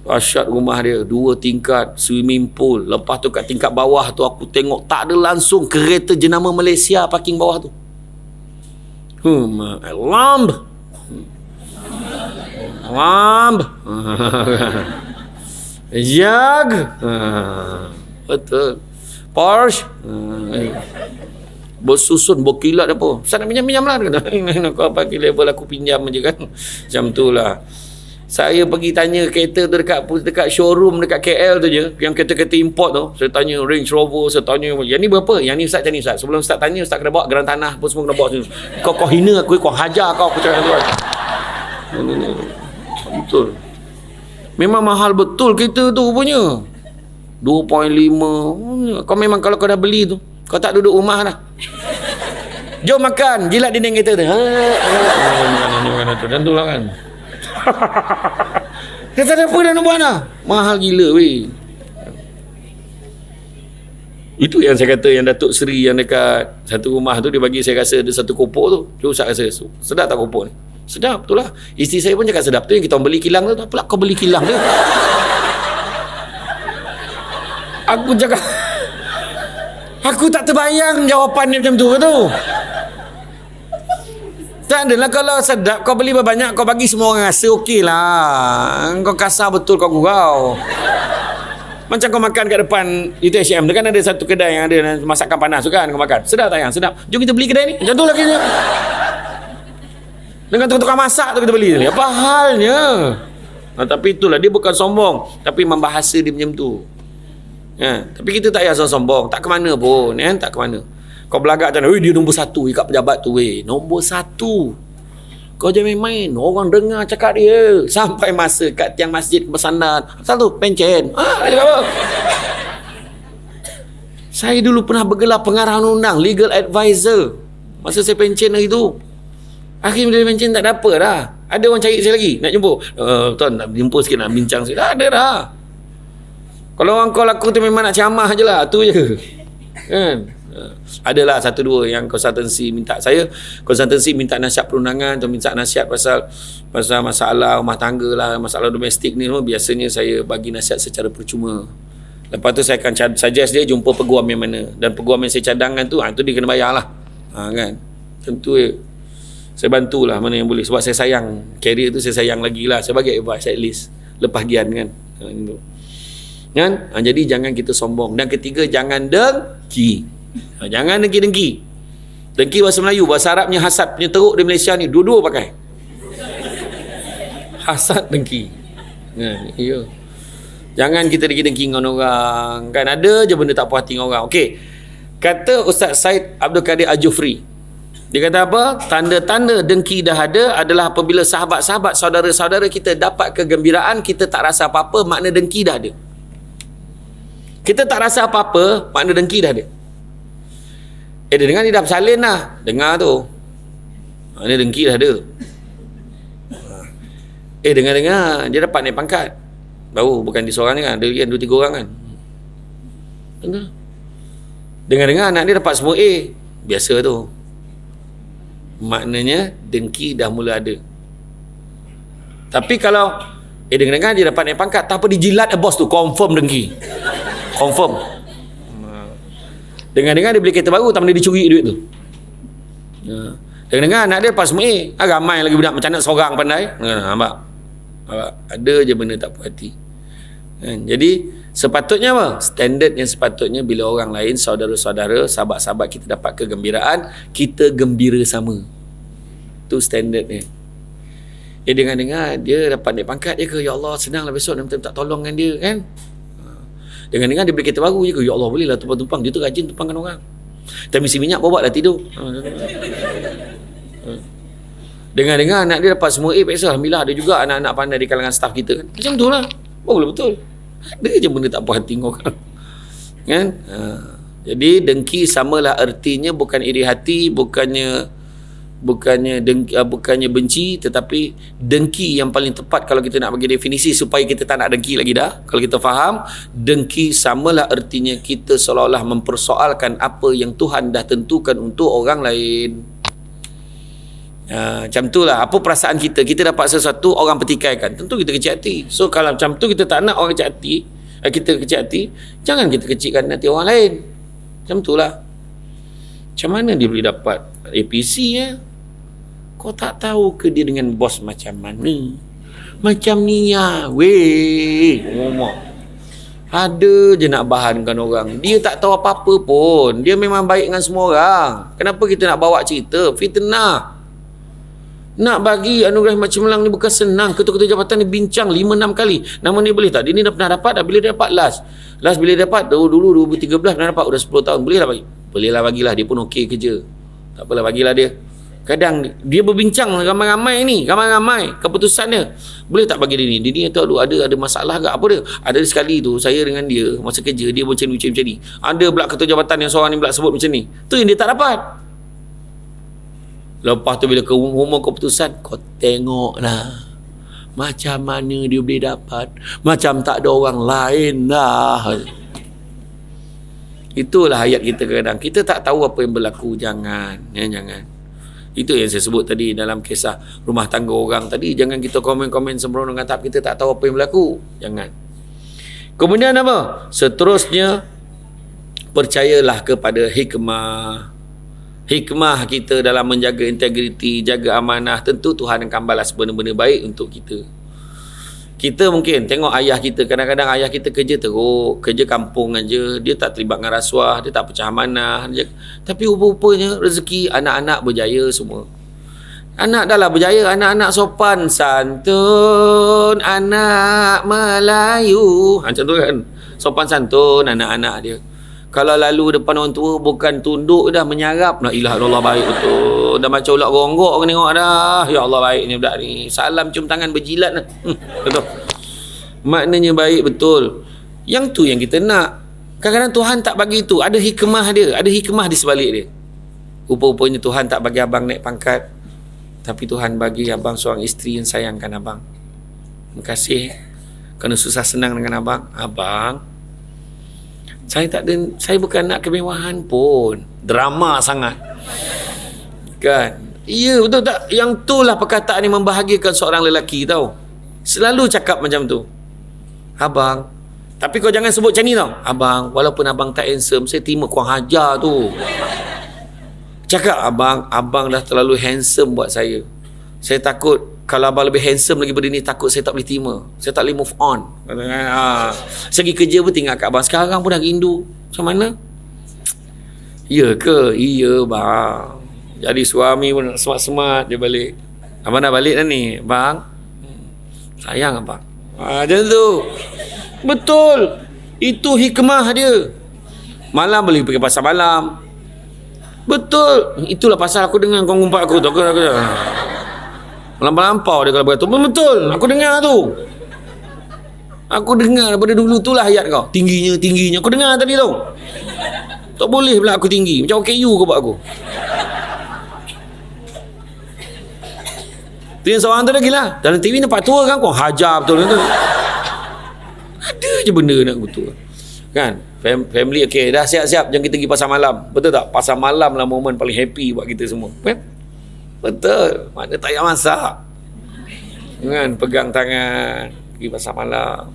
Dahsyat rumah dia, 2 tingkat, swimming pool. Lepas tu kat tingkat bawah tu aku tengok tak ada langsung kereta jenama Malaysia parking bawah tu. Lamb. Jag. Betul. Porsche. Bersusun, berkilat apa. Saya nak pinjam lah. Kau bagi level aku pinjam je kan. Macam tu lah. Saya pergi tanya kereta tu dekat showroom dekat KL tu je, yang kereta-kereta import tu. Saya tanya Range Rover, saya tanya yang ni berapa? Yang ni Ustaz, macam ni Ustaz. Sebelum Ustaz tanya, Ustaz kena bawa geran tanah pun semua kena bawa sini. Kau hina aku, kau hajar kau, aku cakap tu kan. Betul. Memang mahal betul kereta tu punya. 2.5. Kau memang kalau kau dah beli tu, kau tak duduk rumah dah. Jom makan, jilat dinding kereta tu. Dan tu lah kan. Dia tak ada apa dah nak buat dah. Mahal gila weh. Itu yang saya kata, yang Datuk Seri yang dekat satu rumah tu, dia bagi saya rasa ada satu kopok tu. Cuba Ustaz rasa, sedap tak kopok ni? Sedap, betul lah. Isteri saya pun cakap sedap tu. Yang kita orang beli kilang tu, apalah kau beli kilang dia? Aku cakap, aku tak terbayang jawapan dia macam tu. Tak adalah, kalau sedap kau beli banyak, kau bagi semua orang rasa okey lah. Kau kasar betul kau gurau. Macam kau makan kat depan itu H&M tu kan, ada satu kedai yang ada masakan panas tu kan, kau makan. Sedap tak yang? Sedap. Jom kita beli kedai ni. Macam tu lah kita. Dengan tukang masak tu kita beli ni. Apa halnya? Tapi itulah, dia bukan sombong, tapi membahasa dia macam tu. Tapi kita tak payah sombong. Tak ke mana pun. Tak ke mana. Kau belagak macam mana? Dia nombor 1 ikat pejabat tu. Nombor 1. Kau jangan main-main. Orang dengar cakap dia. Sampai masa kat tiang masjid bersandar. Asal tu pencen. Dia apa? Saya dulu pernah bergelar pengarah undang, legal advisor. Masa saya pencen hari tu. Akhirnya dia pencen tak ada apa dah. Ada orang cari saya lagi. Nak jumpa. Tuan nak jumpa sikit, nak bincang sikit. Tak ada dah. Kalau orang call aku tu memang nak ceramah je lah. Tu je. Kan? Adalah satu dua yang konsultansi minta saya, konsultansi minta nasihat perundangan atau minta nasihat pasal masalah rumah tangga lah, masalah domestik ni, biasanya saya bagi nasihat secara percuma. Lepas tu saya akan suggest dia jumpa peguam yang mana, dan peguam yang saya cadangkan tu, tu dia kena bayar lah. Kan? Tentu saya bantulah mana yang boleh, sebab saya sayang career tu, saya sayang lagi lah, saya bagi advice at least lepas gian kan. Kan? Jadi jangan kita sombong. Dan ketiga, jangan dengki. Jangan dengki-dengki. Dengki bahasa Melayu, bahasa Arabnya hasad. Punya teruk di Malaysia ni dua-dua pakai. Hasad, dengki. Ya. Jangan kita dengki-dengki dengan orang. Kan ada je benda tak puas hati dengan orang. Okey. Kata Ustaz Said Abdul Kadir Al-Jufri. Dia kata apa? Tanda-tanda dengki dah ada adalah apabila sahabat-sahabat, saudara-saudara kita dapat kegembiraan, kita tak rasa apa-apa, makna dengki dah ada. Kita tak rasa apa-apa, makna dengki dah ada. Dia dengar, dia dah bersalin lah. Dengar tu. Makna dengki dah ada. Dengar-dengar, dia dapat naik pangkat. Baru bukan dia seorang kan, ada kan 2-3 orang kan. Betul. Dengar-dengar anak dia dapat semua A. Biasa tu. Maknanya dengki dah mula ada. Tapi kalau dengar-dengar dia dapat naik pangkat, tak apa dijilat bos tu, confirm dengki. Confirm. Dengar-dengar dia beli kereta baru, tak benda dicuri duit tu. Dengar-dengar anak dia dapat semua A. Ramai lagi budak macam anak seorang pandai. Nampak? Ada je benda tak puas hati. Jadi sepatutnya apa? Standard yang sepatutnya bila orang lain, saudara-saudara, sahabat-sahabat kita dapat kegembiraan, kita gembira sama. Tu standardnya. Dengar-dengar dia dapat naik pangkat je ke, ya Allah senanglah besok nak minta tolongkan dia kan. Dengar-dengar dia beli kereta baru je ke, ya Allah bolehlah tumpang-tumpang, dia tu rajin tumpangkan orang. Tak misi minyak bawa dah tidur. Dengar-dengar anak dia dapat semua A, peksa alhamdulillah, ada juga anak-anak pandai di kalangan staf kita kan. Macam tu lah. Boleh betul. Ada je benda tak puas hati orang. Kan? Jadi dengki samalah artinya, bukan iri hati, bukannya benci, tetapi dengki yang paling tepat kalau kita nak bagi definisi supaya kita tak nak dengki lagi dah. Kalau kita faham, dengki samalah artinya kita seolah-olah mempersoalkan apa yang Tuhan dah tentukan untuk orang lain. Macam tu lah. Apa perasaan kita dapat sesuatu, orang petikaikan, tentu kita kecil hati. So kalau macam tu kita tak nak orang kecil hati, kita kecil hati, jangan kita kecilkan hati orang lain. Macam tu lah. Macam mana dia boleh dapat APC ya? Kau tak tahu ke dia dengan bos macam mana? Macam ni ya. Weh, ngomong. Ada je nak bahankan orang. Dia tak tahu apa-apa pun. Dia memang baik dengan semua orang. Kenapa kita nak bawa cerita? Fitnah. Nak bagi anugerah Mat Cemerlang ni bukan senang. Ketua-ketua jabatan ni bincang 5-6 kali. Nama ni boleh tak? Dia ni dah pernah dapat dah. Bila dia dapat last bila dia dapat dulu 2013 pernah dapat, dah 10 tahun. Bolehlah bagi. Bolehlah bagilah. Dia pun okey kerja. Tak apalah, bagilah dia. Kadang dia berbincang ramai-ramai ni, ramai-ramai keputusan dia. Boleh tak bagi dia ni? Dia ni tahu ada masalah ke apa dia? Ada sekali tu saya dengan dia masa kerja, dia macam ni. Ada pula ketua jabatan yang seorang ni pula sebut macam ni. Tu yang dia tak dapat. Lepas tu bila ke rumah keputusan, kau tengoklah macam mana dia boleh dapat, macam tak ada orang lain lah. Itulah ayat kita kadang. Kita tak tahu apa yang berlaku. Jangan. Itu yang saya sebut tadi dalam kisah rumah tangga orang tadi. Jangan kita komen-komen sembrono dengan tahap kita tak tahu apa yang berlaku. Jangan. Kemudian apa? Seterusnya, percayalah kepada hikmah. Hikmah kita dalam menjaga integriti, jaga amanah. Tentu Tuhan akan balas benda-benda baik untuk kita. Kita mungkin tengok ayah kita, kadang-kadang ayah kita kerja teruk, kerja kampung aja, dia tak terlibat dengan rasuah, dia tak pecah amanah, tapi rupa-rupanya rezeki anak-anak berjaya semua. Anak dah lah berjaya, anak-anak sopan santun, anak Melayu, macam tu kan, sopan santun anak-anak dia. Kalau lalu depan orang tua bukan tunduk dah, menyarap. La ilaha illallah, baik betul. Dah macam ulat gonggok ke tengok dah. Ya Allah, baik ni budak ni. Salam cium tangan berjilat dah. Betul. Maknanya baik betul. Yang tu yang kita nak. Kadang-kadang Tuhan tak bagi tu. Ada hikmah dia. Ada hikmah di sebalik dia. Rupa-rupanya Tuhan tak bagi abang naik pangkat. Tapi Tuhan bagi abang seorang isteri yang sayangkan abang. Terima kasih. Kerana susah senang dengan abang. Abang, saya bukan nak kemewahan pun. Drama sangat. Kan? Ya, betul tak? Yang itulah perkataan yang membahagiakan seorang lelaki tau. Selalu cakap macam tu. Abang, tapi kau jangan sebut macam ni tau. Abang, walaupun abang tak handsome, saya terima kurang hajar tu. Cakap, abang dah terlalu handsome buat saya. Saya takut kalau abang lebih handsome lagi benda ni, takut saya tak boleh terima. Saya tak boleh move on. Segi kerja pun tinggal kat abang. Sekarang pun dah rindu. Macam mana? Ya ke? Iya bang. Jadi suami pun semat-semat dia balik. Abang dah balik dah ni. Bang, sayang abang. Macam tu. Betul. Itu hikmah dia. Malam boleh pergi pasar malam. Betul. Itulah pasal aku dengar kau ngumpat aku tu. Aku melampau dia kalau berkata, betul, aku dengar tu. Aku dengar daripada dulu tu lah ayat kau. Tingginya. Aku dengar tadi tu. Tak boleh pula aku tinggi. Macam OKU kau buat aku. Tu yang seorang tu lagi lah. Dalam TV nampak tua kan kau. Hajar betul tu. je benda nak betul. Kan? Family okey, dah siap-siap jom kita pergi pasar malam. Betul tak? Pasar malam lah momen paling happy buat kita semua. Kan? Betul. Mana tak payah masak. Kan? Pegang tangan pergi pasar malam.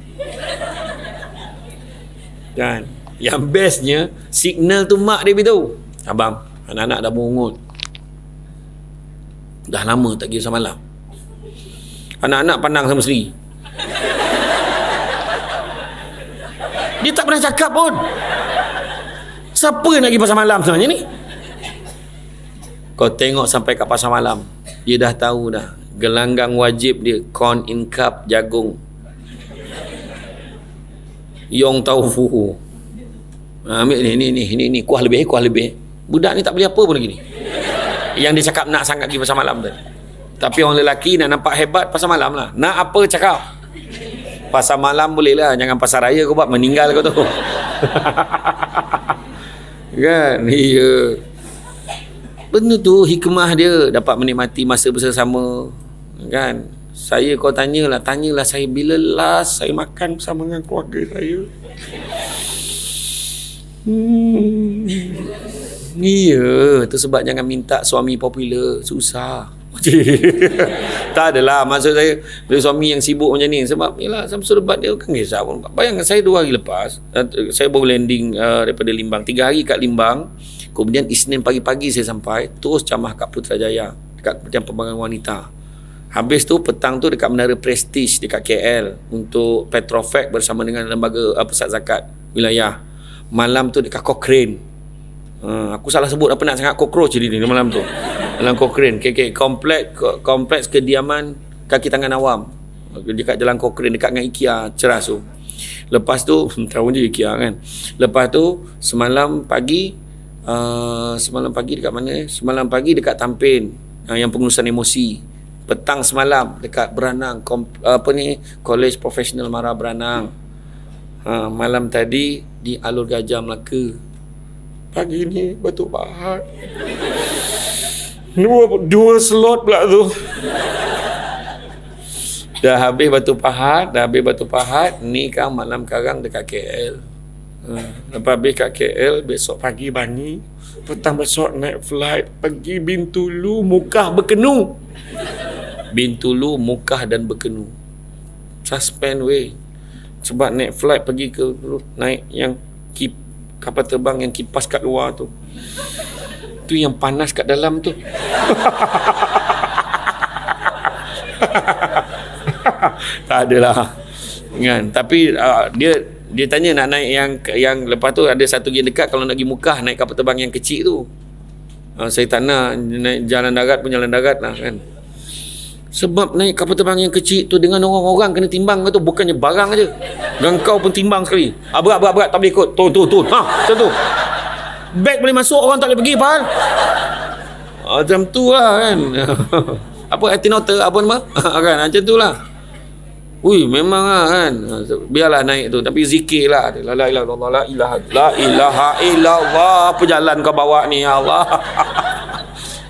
Kan? Yang bestnya signal tu mak dia beritahu. Abang, anak-anak dah mungut. Dah lama tak pergi pasar malam. Anak-anak pandang sama sendiri. Dia tak pernah cakap pun. Siapa nak pergi pasar malam sebenarnya ni? Kau tengok sampai kat pasar malam, dia dah tahu dah. Gelanggang wajib dia corn in cup, jagung, yong taufu. Ambil ni kuah lebih. Budak ni tak beli apa pun lagi ni. Yang dia cakap nak sangat pergi pasar malam tu. Tapi orang lelaki nak nampak hebat pasar malam lah. Nak apa cakap? Pasar malam boleh lah, jangan pasar raya kau buat meninggal kau tu. Kan? Ya. Benda tu hikmah dia, dapat menikmati masa bersama. Kan? Kau tanyalah saya bila last saya makan bersama dengan keluarga saya. Ya, tu sebab jangan minta suami popular, susah. Tak adalah, maksud saya bila suami yang sibuk macam ni, sebab yalah Samsul Debat dia kan kisah pun. Bayangkan saya 2 hari lepas, saya baru landing daripada Limbang, 3 hari kat Limbang, kemudian Isnin pagi-pagi saya sampai, terus camah kat Putrajaya dekat Kementerian Pembangunan Wanita. Habis tu petang tu dekat Menara Prestige dekat KL untuk Petrofac bersama dengan lembaga Pusat Zakat Wilayah. Malam tu dekat Cochrane. Aku salah sebut apa nak sangat cockroach jadi ni malam tu. Dalam Cochrane, kompleks kediaman kaki tangan awam dekat Jalan Cochrane dekat dengan IKEA Ceras tu. Lepas tu tahu je IKEA kan. Lepas tu semalam pagi dekat mana? Semalam pagi dekat Tampin, yang pengurusan emosi. Petang semalam dekat Beranang, College Professional Mara Beranang. Malam tadi di Alur Gajah Melaka. Pagi ni Batu Pahat. Dua slot pula tu. Dah habis Batu Pahat, ni kan malam karang dekat KL. Lepas habis kat KL, besok pagi Bani, petang besok naik flight pergi Bintulu, Mukah, Bekenu. Bintulu, Mukah dan Bekenu. Suspend weh. Sebab naik flight pergi ke naik yang kapal terbang yang kipas kat luar tu. Tu yang panas kat dalam tu. Tak adalah. Kan? Tapi dia tanya nak naik yang lepas tu ada satu yang dekat, kalau nak pergi Mukah naik kapal terbang yang kecil tu. Saya tak nak naik jalan darat lah kan. Sebab naik kapal terbang yang kecil tu dengan orang-orang kena timbang tu, bukannya barang aja. Dan kau pun timbang sekali. Berat tak boleh ikut. Turun. Macam tu. Beg boleh masuk, orang tak boleh pergi, faham? Macam tu lah kan. Apa Atinota apa nama? Kan macam tu lah. Ui, memang lah kan. Biarlah naik tu, tapi zikir lah. La ilaha illallah. Apa jalan kau bawa ni, ya Allah.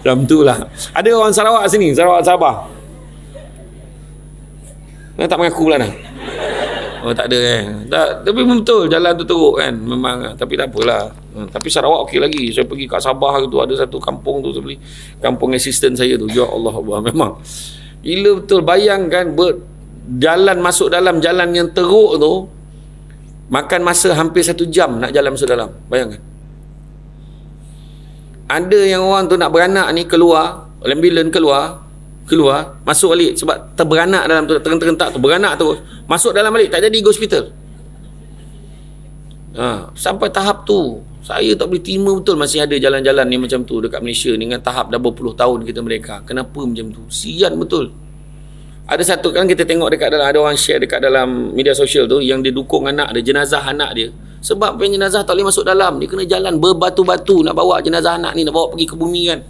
Macam tu lah. Ada orang Sarawak sini, Sarawak Sabah. Tak mengaku pula dah. Oh, tak ada tak, tapi betul jalan tu teruk kan memang, tapi tak apalah. Tapi Sarawak okey lagi. Saya pergi kat Sabah tu, ada satu kampung tu, saya beli kampung assistant saya tu, ya Allah, memang gila betul. Bayangkan masuk dalam jalan yang teruk tu, makan masa hampir 1 jam nak jalan masuk dalam. Bayangkan ada yang orang tu nak beranak ni, keluar ambulans, keluar masuk balik sebab terberanak dalam tu, terentak tu beranak tu, masuk dalam balik, tak jadi go hospital. Sampai tahap tu saya tak boleh terima betul masih ada jalan-jalan ni macam tu dekat Malaysia ni, dengan tahap dah berpuluh tahun kita mereka. Kenapa macam tu? Sian betul. Ada satu kan kita tengok dekat dalam, ada orang share dekat dalam media sosial tu, yang dia dukung anak dia, jenazah anak dia, sebab jenazah tak boleh masuk dalam, dia kena jalan berbatu-batu nak bawa jenazah anak ni, nak bawa pergi ke bumi kan.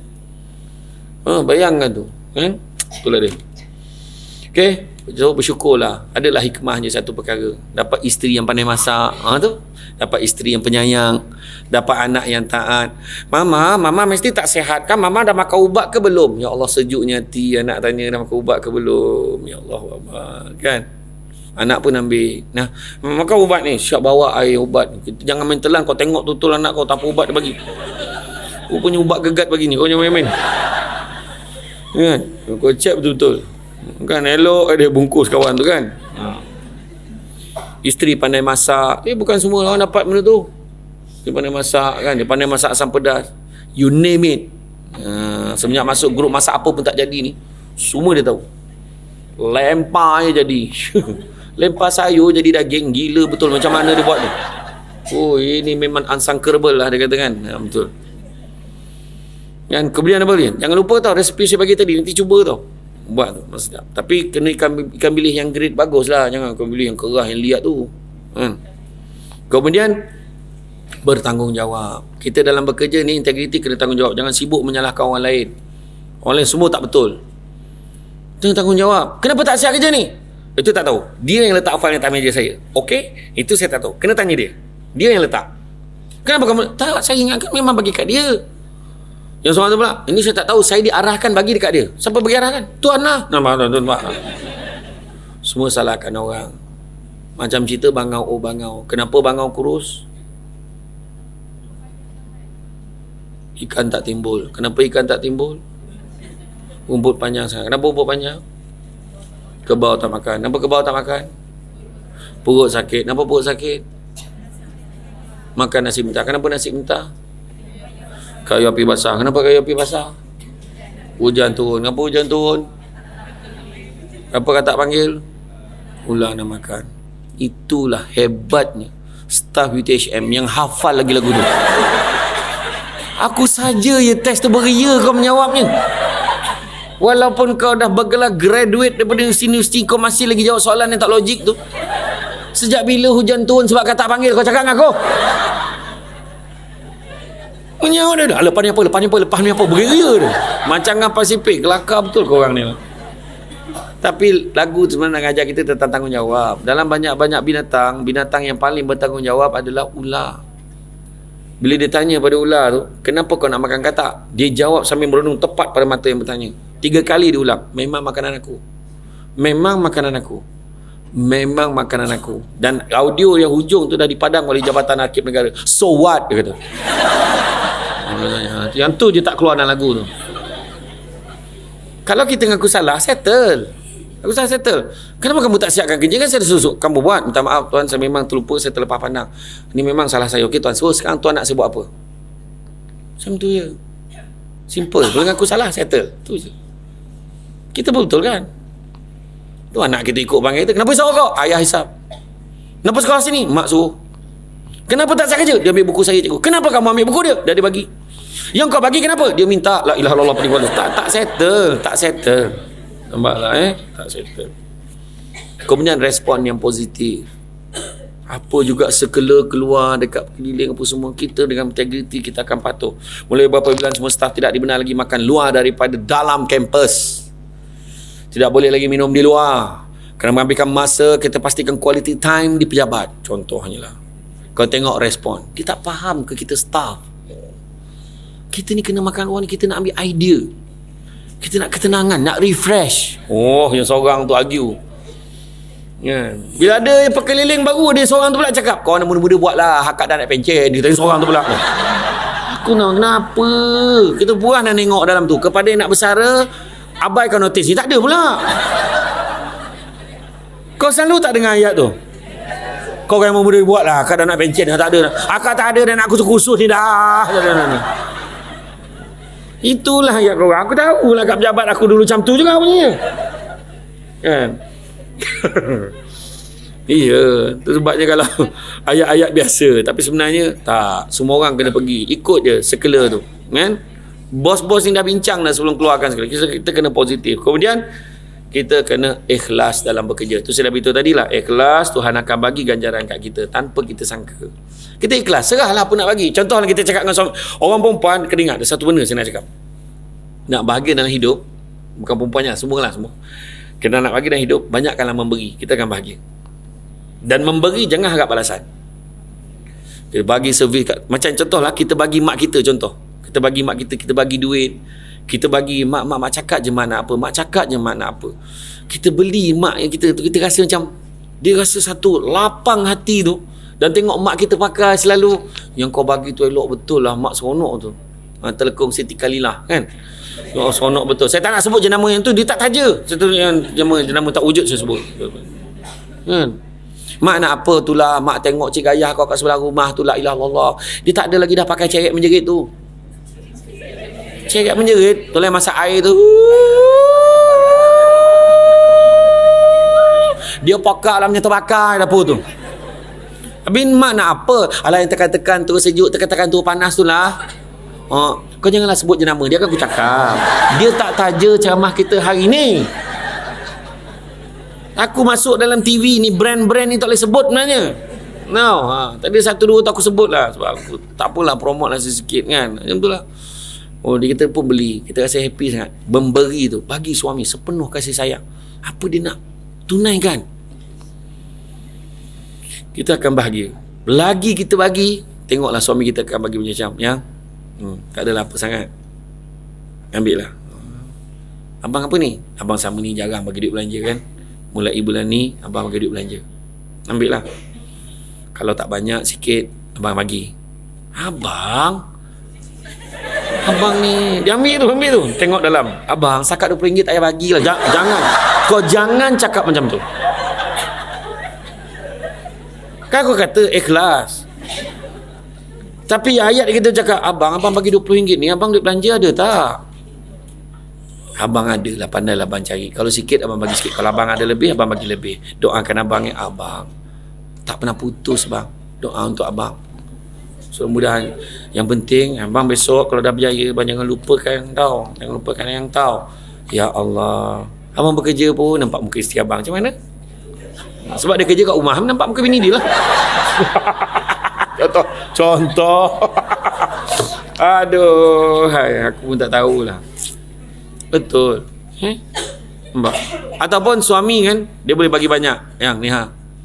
Bayangkan tu kan. Itulah dia. Okey, so bersyukurlah. Adalah hikmahnya satu perkara. Dapat isteri yang pandai masak, tu. Dapat isteri yang penyayang, dapat anak yang taat. Mama mesti tak sihat kan? Mama dah makan ubat ke belum? Ya Allah, sejuknya hati anak tanya dah makan ubat ke belum. Ya Allah, kan? Anak pun ambil. Nah, makan ubat ni. Siap bawa air ubat. Jangan main telan. Kau tengok tutul anak kau tak apa ubat dia bagi. Kau punya ubat gegat bagi ni. Kau jangan main-main. Kan? Kau check betul-betul. Kan elok dia bungkus kawan tu kan. Isteri pandai masak. Bukan semua orang dapat benda tu. Dia pandai masak kan. Dia pandai masak asam pedas. You name it. Semenjak masuk grup masak apa pun tak jadi ni, semua dia tahu. Lempar je jadi. Lempar sayur jadi daging. Gila betul macam mana dia buat ni. Oh, ini memang unsunkable lah dia kata kan. Betul. Dan kemudian apa lagi? Jangan lupa tau resipi saya bagi tadi. Nanti cuba tau buat tu. Sedap. Tapi kena ikan bilis yang grade bagus lah. Jangan ikan bilis yang kerah yang liat tu. Kemudian bertanggungjawab. Kita dalam bekerja ni integriti kena tanggungjawab. Jangan sibuk menyalahkan orang lain. Orang lain semua tak betul. Kena tanggungjawab. Kenapa tak siap kerja ni? Itu tak tahu. Dia yang letak file atas meja saya. Okey? Itu saya tak tahu. Kena tanya dia. Dia yang letak. Kenapa kamu? Tak, saya ingatkan memang bagi kat dia. Yang seorang tu pula, ini saya tak tahu. Saya diarahkan bagi dekat dia. Siapa bagi arahkan? Tuan lah. Nampak. Semua salahkan orang. Macam cerita bangau, oh bangau. Kenapa bangau kurus? Ikan tak timbul. Kenapa ikan tak timbul? Rumput panjang sangat. Kenapa rumput panjang? Kebau tak makan. Kenapa kebau tak makan? Perut sakit. Kenapa perut sakit? Makan nasi mentah. Kenapa nasi mentah? Kayu api basah. Kenapa kayu api basah? Hujan turun. Kenapa hujan turun? Apa kata panggil? Ular nak makan. Itulah hebatnya staf UTHM yang hafal lagi lagu tu. Aku saja je test tu beria kau menjawabnya. Walaupun kau dah bergelar graduate daripada universiti, kau masih lagi jawab soalan yang tak logik tu. Sejak bila hujan turun sebab kata panggil kau cakap dengan aku? Menjawab dia dah. Lepas ni apa? Beria dia. Macam dengan Pasifik. Kelakar betul korang ni. Tapi lagu sebenarnya nak ajar kita tentang tanggungjawab. Dalam banyak-banyak binatang yang paling bertanggungjawab adalah ular. Bila dia tanya pada ular tu, kenapa kau nak makan katak? Dia jawab sambil merenung tepat pada mata yang bertanya. 3 kali dia ulang, memang makanan aku. Memang makanan aku. Memang makanan aku. Dan audio yang hujung tu dah dipadam oleh Jabatan Hakim Negara. So what? Dia kata. Yang tu je tak keluar dalam lagu tu. Kalau kita ngaku salah, settle. Aku salah settle. Kenapa kamu tak siapkan kerja? Kan saya dah susuk kamu buat. Minta maaf tuan, saya memang terlupa, saya terlepas pandang. Ini memang salah saya. Okey tuan, so sekarang tuan nak saya buat apa? Macam tu je. Simple. Boleh ngaku salah, settle. Tu je. Kita betul kan? Tu anak kita ikut panggil kita. Kenapa suruh kau? Ayah hisap. Kenapa sekolah sini? Mak suruh. Kenapa tak siap kerja? Dia ambil buku saya cikgu. Kenapa kamu ambil buku dia? Dah dia bagi. Yang kau bagi kenapa? Dia minta. La ilaha illallah penipuan. Tak settle. Tak settle. Nampaklah tak settle. Kemudian respon yang positif. Apa juga sekela keluar dekat keliling apa semua, kita dengan integriti kita akan patuh. Mulai beberapa bulan semua staf tidak dibenar lagi makan luar daripada dalam kampus. Tidak boleh lagi minum di luar. Kerana mengambilkan masa, kita pastikan quality time di pejabat. Contohnya lah. Kau tengok respon. Dia tak faham ke kita staff. Kita ni kena makan luar ni, kita nak ambil idea. Kita nak ketenangan, nak refresh. Oh, yang seorang tu argue. Ya. Bila ada yang pekeliling baru, dia seorang tu pula cakap, kau nak muda-muda buatlah, hakkat dah nak pencen. Dia tanya seorang tu pula. Aku nak kenapa? Kita puas nak tengok dalam tu. Kepada yang nak bersara, abaikan notis ni. Tak ada pula. Kau selalu tak dengar ayat tu? Kau yang muda buatlah, hakkat dah nak pencen. Tak ada. Hakkat tak ada dan aku khusus ni dah. Itulah ayat kau. Aku tahu lah kat pejabat aku dulu macam tu juga punya. Kan? Iya, tu sebabnya kalau ayat-ayat biasa, tapi sebenarnya tak, semua orang kena pergi ikut je sekela tu, kan? Bos-bos ni dah bincang dah sebelum keluarkan sekala. Kita kena positif. Kemudian kita kena ikhlas dalam bekerja. Tu saya dah beritahu tadi lah, ikhlas Tuhan akan bagi ganjaran kat kita tanpa kita sangka. Kita ikhlas, serahlah apa nak bagi. Contohlah kita cakap dengan orang perempuan, kena ingat ada satu benda saya nak cakap. Nak bahagia dalam hidup, bukan perempuannya, semua. Kita nak bahagia dalam hidup, banyakkanlah memberi, kita akan bahagia. Dan memberi jangan harap balasan. Kita bagi servis macam contohlah kita bagi mak kita contoh. Kita bagi mak kita bagi duit. Kita bagi mak cakap je mak nak apa. Mak cakap je mak nak apa. Kita beli mak yang kita tu, kita rasa macam Dia rasa satu lapang hati tu. Dan tengok mak kita pakai selalu, yang kau bagi tu elok betul lah, mak seronok tu. Telekung Siti Kalilah kan. Oh, seronok betul. Saya tak nak sebut jenama yang tu, dia tak taja. Jenama tak wujud saya sebut. Kan? Mak nak apa tu lah, mak tengok cik ayah kau kat sebelah rumah tu, la ilaha illallah. Dia tak ada lagi dah pakai ceret menjerit tu. Ceret menjerit, tolong masak air tu. Dia pakar lah, terbakar dapur tu. Habis mak nak apa? Alah yang tekan-tekan tu sejuk, tekan-tekan tu panas tu lah. Kau janganlah sebut jenama dia, kan aku cakap. Dia tak taja ceramah kita hari ni. Aku masuk dalam TV ni, brand-brand ni tak boleh sebut sebenarnya. No, tadi satu dua tu aku sebut lah. Sebab aku tak apalah, promote lah sikit kan. Macam tu lah. Dia kita pun beli. Kita rasa happy sangat. Memberi tu, bagi suami sepenuh kasih sayang. Apa dia nak? Tunaikan. Kita akan bahagia. Lagi kita bagi, tengoklah suami kita akan bagi macam yang tak adalah apa sangat. Ambil lah. Abang apa ni? Abang sama ni jarang bagi duit belanja kan. Mulai bulan ni abang bagi duit belanja. Ambil lah. Kalau tak banyak sikit, abang bagi. Abang ni, dia ambil tu. Tengok dalam. Abang, sakat RM20 ayah bagilah. Jangan. Kau jangan cakap macam tu. Kan aku kata ikhlas. Tapi ayat kita cakap, abang bagi RM20 ni, abang duit belanja ada tak? Abang ada lah, pandai lah abang cari. Kalau sikit abang bagi sikit. Kalau abang ada lebih, abang bagi lebih. Doakan abang abang tak pernah putus bang. Doa untuk abang. So mudah-mudahan. Yang penting abang besok kalau dah berjaya, abang jangan lupakan tau. Jangan lupakan yang tahu. Ya Allah, abang bekerja pun nampak muka isteri abang macam mana? Sebab dia kerja kat rumah, nampak muka bini dia lah. Contoh. Aduh, aku pun tak tahulah. Betul. Nampak? Ataupun suami kan, dia boleh bagi banyak. Yang ni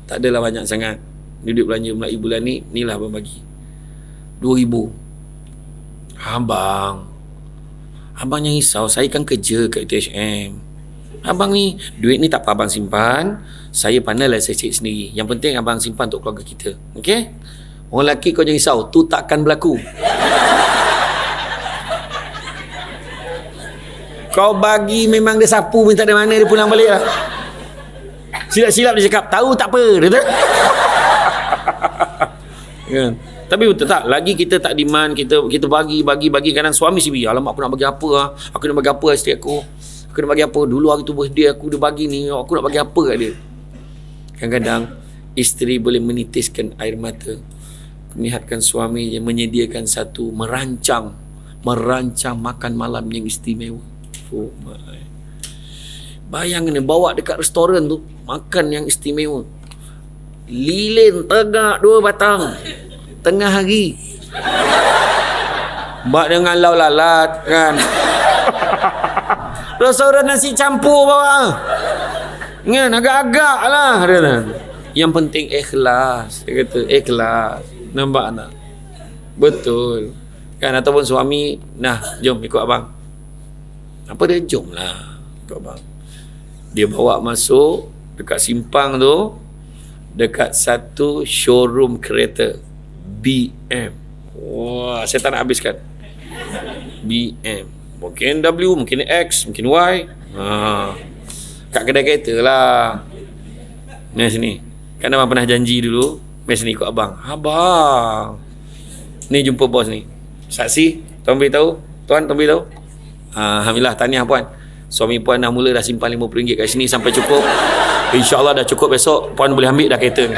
tak adalah banyak sangat. Duit belanja mulai bulan ni, ni lah abang bagi 2,000. Abang yang risau, saya kan kerja kat UTHM. Abang ni, duit ni tak apa abang simpan. Saya pandailah saya cek sendiri. Yang penting abang simpan untuk keluarga kita. Okey? Orang lelaki kau jangan risau, tu takkan berlaku. Kau bagi memang dia sapu pun tak ada mana, dia pulang balik lah. Silap-silap dia cakap, tahu tak apa. Dia tak? Kan? Tapi betul tak? Lagi kita tak demand, kita bagi. Kadang suami sibuk, alamak aku nak bagi apa lah. Aku nak bagi apa isteri aku. Aku nak bagi apa. Dulu hari tu birthday aku dia bagi ni. Aku nak bagi apa kat dia. Kadang-kadang isteri boleh menitiskan air mata. Melihatkan suami yang menyediakan satu merancang makan malam yang istimewa. Oh my. Bayangkan bawa dekat restoran tu, makan yang istimewa. Lilin tegak 2 batang tengah hari. Bak dengan lau lalat kan. Restoran nasi campur bawa. Kan agak-agak lah. Yang penting ikhlas. Dia kata ikhlas. Nampak tak? Betul. Kan ataupun suami, nah jom ikut abang. Apa dia? Jom lah ikut abang. Dia bawa masuk dekat simpang tu, dekat satu showroom kereta BM. Wah, saya tak nak habiskan. BM. Mungkin W, mungkin X, mungkin Y. Kat kedai kereta lah. Ni sini. Kan abang pernah janji dulu, mari sini ikut abang. Abang. Ni jumpa bos ni. Saksi, tuan beritahu. Tuan beritahu. Alhamdulillah, tahniah puan. Suami puan dah mula dah simpan RM50 kat sini sampai cukup. InsyaAllah dah cukup besok. Puan boleh ambil dah kereta ni.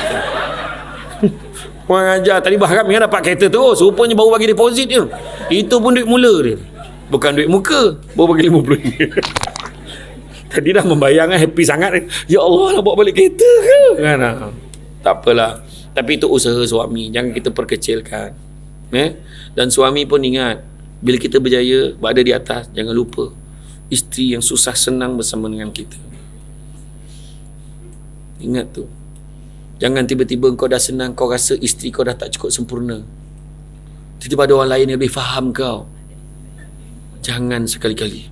Puan ajar. Tadi berharap yang dapat kereta terus. Rupanya baru bagi deposit je. Itu pun duit mula dia. Bukan duit muka. Baru bagi RM50. Tadi dah membayangkan happy sangat. Ya Allah, nak bawa balik kereta ke? Kan? Tak apalah. Tapi itu usaha suami. Jangan kita perkecilkan. Dan suami pun ingat, bila kita berjaya, berada di atas, jangan lupa isteri yang susah senang bersama dengan kita. Ingat tu. Jangan tiba-tiba kau dah senang, kau rasa isteri kau dah tak cukup sempurna. Tiba-tiba ada orang lain yang lebih faham kau. Jangan sekali-kali.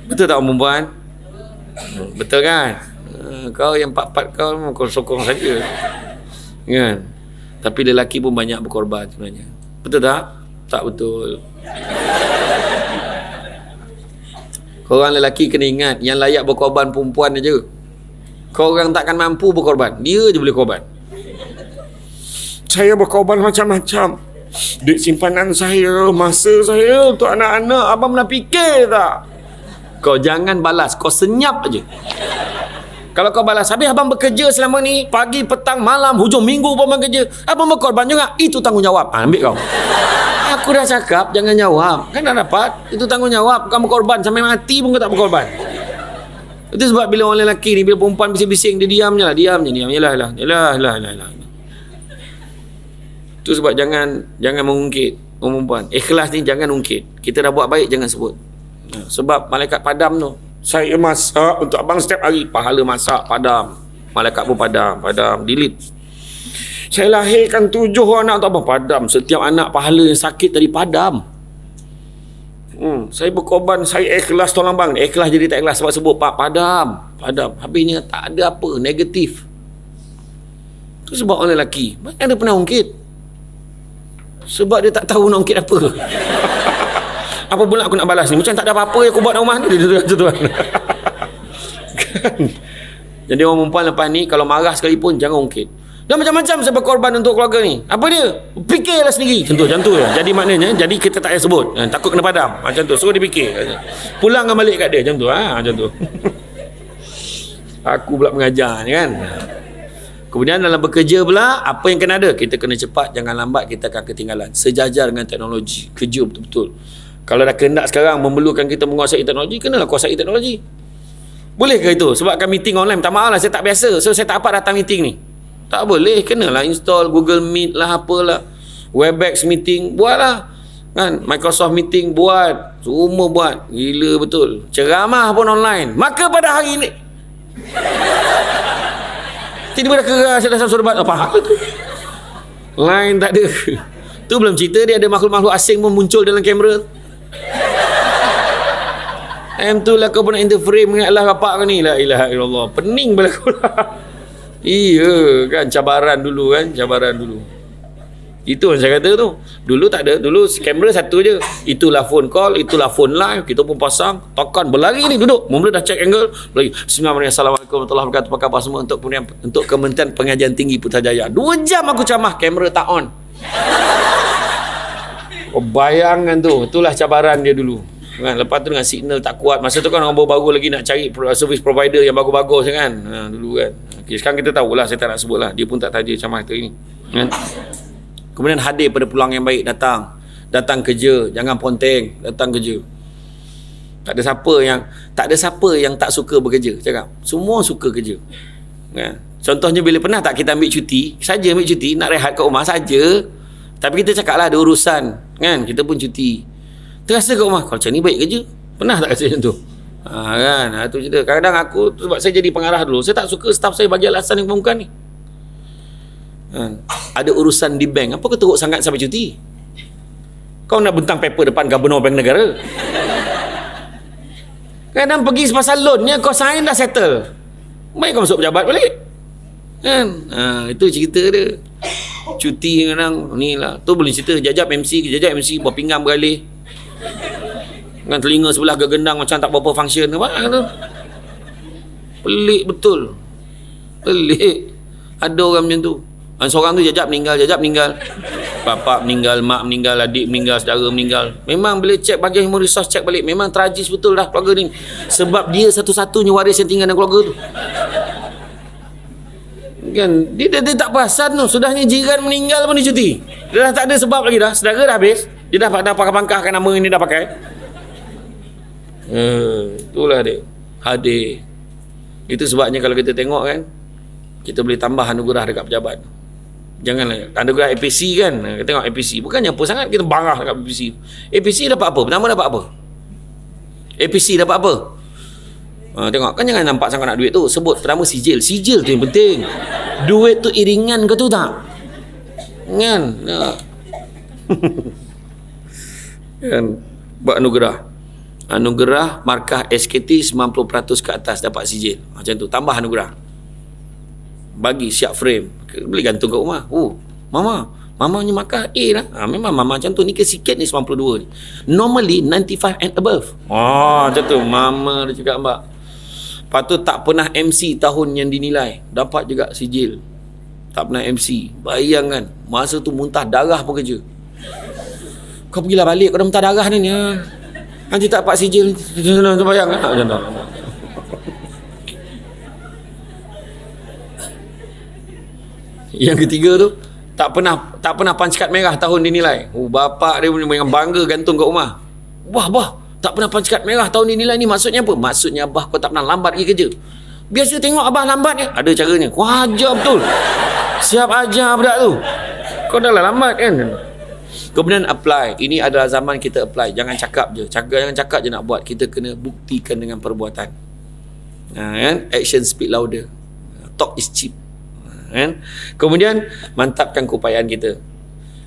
Betul tak perempuan? Betul kan? Kau yang pat-pat kau sokong saja. Kan? Tapi lelaki pun banyak berkorban sebenarnya. Betul tak? Tak betul. Korang lelaki kena ingat, yang layak berkorban perempuan aja. Korang takkan mampu berkorban, dia je boleh korban. Saya berkorban macam-macam. Duit simpanan saya, masa saya untuk anak-anak. Abang pernah fikir tak? Kau jangan balas, kau senyap aje. Kalau kau balas, habis abang bekerja selama ni, pagi, petang, malam, hujung minggu abang bekerja, abang berkorban juga, itu tanggungjawab. Ambil kau. Aku dah cakap jangan jawab. Kan dah dapat, itu tanggungjawab. Kamu berkorban sampai mati pun kau tak berkorban. Itu sebab bila orang lelaki ni, bila perempuan bising-bising, dia diam je lah. Yalah. Itu sebab jangan mengungkit orang perempuan. Ikhlas ni jangan ungkit. Kita dah buat baik, jangan sebut. Sebab malaikat padam tu, saya masak untuk abang setiap hari, pahala masak padam. Malaikat pun padam, delete. Saya lahirkan 7 anak untuk abang, padam. Setiap anak pahala yang sakit tadi padam. Saya berkorban, saya ikhlas tolong bang. Ikhlas jadi tak ikhlas sebab sebut padam. Habisnya tak ada apa, negatif. Itu sebab orang lelaki banyak dia pernah ungkit. Sebab dia tak tahu nak ungkit apa. Apa pula aku nak balas ni? Macam tak ada apa-apa yang aku buat dalam rumah ni. Kan? Jadi orang perempuan lepas ni, kalau marah sekalipun, jangan ungkit. Dah macam-macam saya berkorban untuk keluarga ni. Apa dia? Fikirlah sendiri. Macam tu ya. Jadi maknanya, jadi kita tak payah sebut. Takut kena padam. Macam tu. Suruh dia fikir. Pulangkan balik kat dia. Macam tu. Macam tu. Aku pula mengajar ni kan. Kemudian dalam bekerja pula, apa yang kena ada? Kita kena cepat, jangan lambat, kita akan ketinggalan. Sejajar dengan teknologi. Kerja betul-betul. Kalau dah kehendak sekarang memerlukan kita menguasai teknologi, kenalah kuasai teknologi. Boleh ke itu? Sebab kan meeting online, tak maaf lah, saya tak biasa. So saya tak dapat datang meeting ni. Tak boleh, kenalah install Google Meet lah, apalah. Webex meeting, buatlah. Kan? Microsoft meeting, buat. Semua buat. Gila betul. Ceramah pun online. Maka pada hari ni, tiba-tiba dah keras, dah surbat. Apa tu? Line tak ada. Tu belum cerita dia ada makhluk-makhluk asing pun muncul dalam kamera. Tu lah kau pun nak interframe dengan Allah bapak kau ni. La ilaha illallah. Pening bala kau lah. Iya kan, cabaran dulu. Itu yang saya kata tu. Dulu tak ada. Dulu kamera satu je. Itulah phone call, itulah phone live. Kita pun pasang, tekan, berlari ni duduk. Mula dah check angle, berlari. Bismillahirrahmanirrahim. Assalamualaikum warahmatullahi wabarakatuh. Apa khabar semua untuk Kementerian Pengajian Tinggi Putrajaya. 2 jam aku camah, kamera tak on. Oh, bayangkan tu. Itulah cabaran dia dulu. Kan? Lepas tu dengan signal tak kuat. Masa tu kan orang baru-baru lagi nak cari service provider yang bagus-bagus kan. Dulu kan. Okay, sekarang kita tahulah, saya tak nak sebut lah. Dia pun tak taja camah kita ini. Kan? Kemudian hadir pada peluang yang baik, datang kerja, jangan ponteng, datang kerja. Tak ada siapa yang tak suka bekerja, cakap. Semua suka kerja. Kan? Contohnya bila pernah tak kita ambil cuti, nak rehat kat rumah saja. Tapi kita cakaplah ada urusan, kan? Kita pun cuti. Terasa kat rumah, kalau macam ni baik kerja. Pernah tak rasa macam tu? Kan? Itu cerita. Kadang aku, sebab saya jadi pengarah dulu, saya tak suka staff saya bagi alasan yang bukan ni. Ada urusan di bank, apa kau teruk sangat sampai cuti? Kau nak bentang paper depan Gubernur Bank Negara? Kadang pergi sepasal loannya, kau sign dah settle, baik kau masuk pejabat balik kan. Itu cerita dia. Cuti kadang ni lah. Tu boleh cerita. Jajab MC buat pinggang beralih dengan telinga sebelah gegendang macam tak berapa function apa tu. Pelik betul. Pelik. Ada orang macam tu. Seorang tu jajab meninggal. Bapak meninggal, mak meninggal, adik meninggal, saudara meninggal. Memang bila cek bagian human resource, cek balik, memang tragis betul dah keluarga ni. Sebab dia satu-satunya waris yang tinggal dalam keluarga tu. Kan? Dia tak perasan tu. Sudahnya jiran meninggal pun dia cuti. Dia dah tak ada sebab lagi dah. Saudara dah habis. Dia dah pangkahkan nama ini dah pakai. Itulah dia. Hadir. Itu sebabnya kalau kita tengok kan, kita boleh tambah anugerah dekat pejabat. Janganlah anugerah APC kan. Kita tengok APC, bukannya apa sangat kita bangah dekat APC. APC dapat apa? Pertama dapat apa? APC dapat apa? Tengok kan, jangan nampak sangat nak duit tu. Sebut pertama sijil tu yang penting. Duit tu iringan ke tu tak? Kan? Kan buat anugerah. anugerah markah SKT 90% ke atas dapat sijil. Macam tu, tambah anugerah. Bagi siap frame. Boleh gantung kat rumah. Oh, mamanya markah A lah. Memang mama macam tu. Ni ke sikit ni 92 ni. Normally 95 and above. Macam tu. Mama dia cakap mbak. Lepas tu tak pernah MC tahun yang dinilai. Dapat juga sijil. Tak pernah MC. Bayangkan. Masa tu muntah darah pun kerja. Kau pergilah balik. Kau dah muntah darah ni. Nanti tak dapat sijil. Bayangkan. Macam tu. Yang ketiga tu, tak pernah punch card merah tahun dinilai. Bapak dia dengan bangga gantung kat rumah. Bah, tak pernah punch card merah tahun dinilai ni maksudnya apa? Maksudnya abah kau tak pernah lambat pergi kerja. Biasa tengok abah lambat ni. Ada caranya. Kau ajar betul. Siap ajar budak tu. Kau dah lah lambat kan? Kemudian apply. Ini adalah zaman kita apply. Jangan cakap je. Jangan cakap je nak buat. Kita kena buktikan dengan perbuatan. Kan? Action speak louder. Talk is cheap. Kan? Kemudian mantapkan keupayaan kita.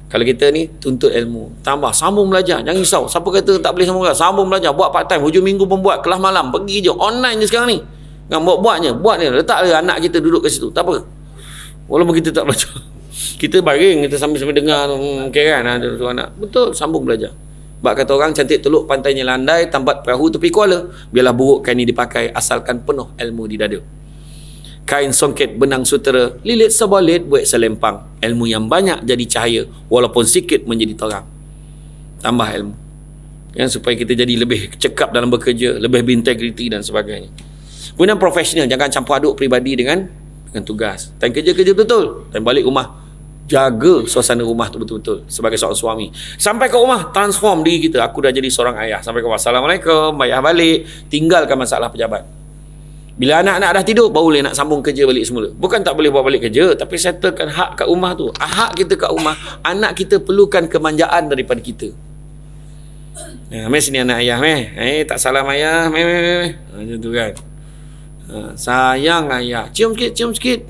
Kalau kita ni tuntut ilmu, tambah sambung belajar. Jangan risau. Siapa kata tak boleh sambung belajar? Sambung belajar. Buat part time. Hujung minggu pun buat. Kelas malam. Pergi je. Online je sekarang ni. Kan buat-buatnya. Buat ni. Letaklah anak kita duduk kat situ. Tak apa. Walaupun kita tak belajar. Kita baring. Kita sambil-sambil dengar. Okay kan? Ada tu anak. Betul. Sambung belajar. Bak kata orang, cantik teluk pantainya landai, tambat perahu tepi kuala. Biarlah buruk kain ini dipakai asalkan penuh ilmu di dada. Kain songket benang sutera, lilit sebalit buat selempang. Ilmu yang banyak jadi cahaya, walaupun sikit menjadi terang. Tambah ilmu. Yang supaya kita jadi lebih cekap dalam bekerja, lebih berintegriti dan sebagainya. Kemudian profesional, jangan campur aduk peribadi dengan tugas. Time kerja betul. Time balik rumah, jaga suasana rumah tu betul-betul sebagai seorang suami. Sampai ke rumah, transform diri kita. Aku dah jadi seorang ayah. Sampai ke rumah, Assalamualaikum, ayah balik. Tinggalkan masalah pejabat. Bila anak-anak dah tidur, baru boleh nak sambung kerja balik semula. Bukan tak boleh buat balik kerja, tapi settlekan hak kat rumah tu. Hak kita kat rumah, anak kita perlukan kemanjaan daripada kita. Meh sini anak ayah, meh. Tak salam ayah, meh. Macam tu kan. Sayang ayah. Cium sikit.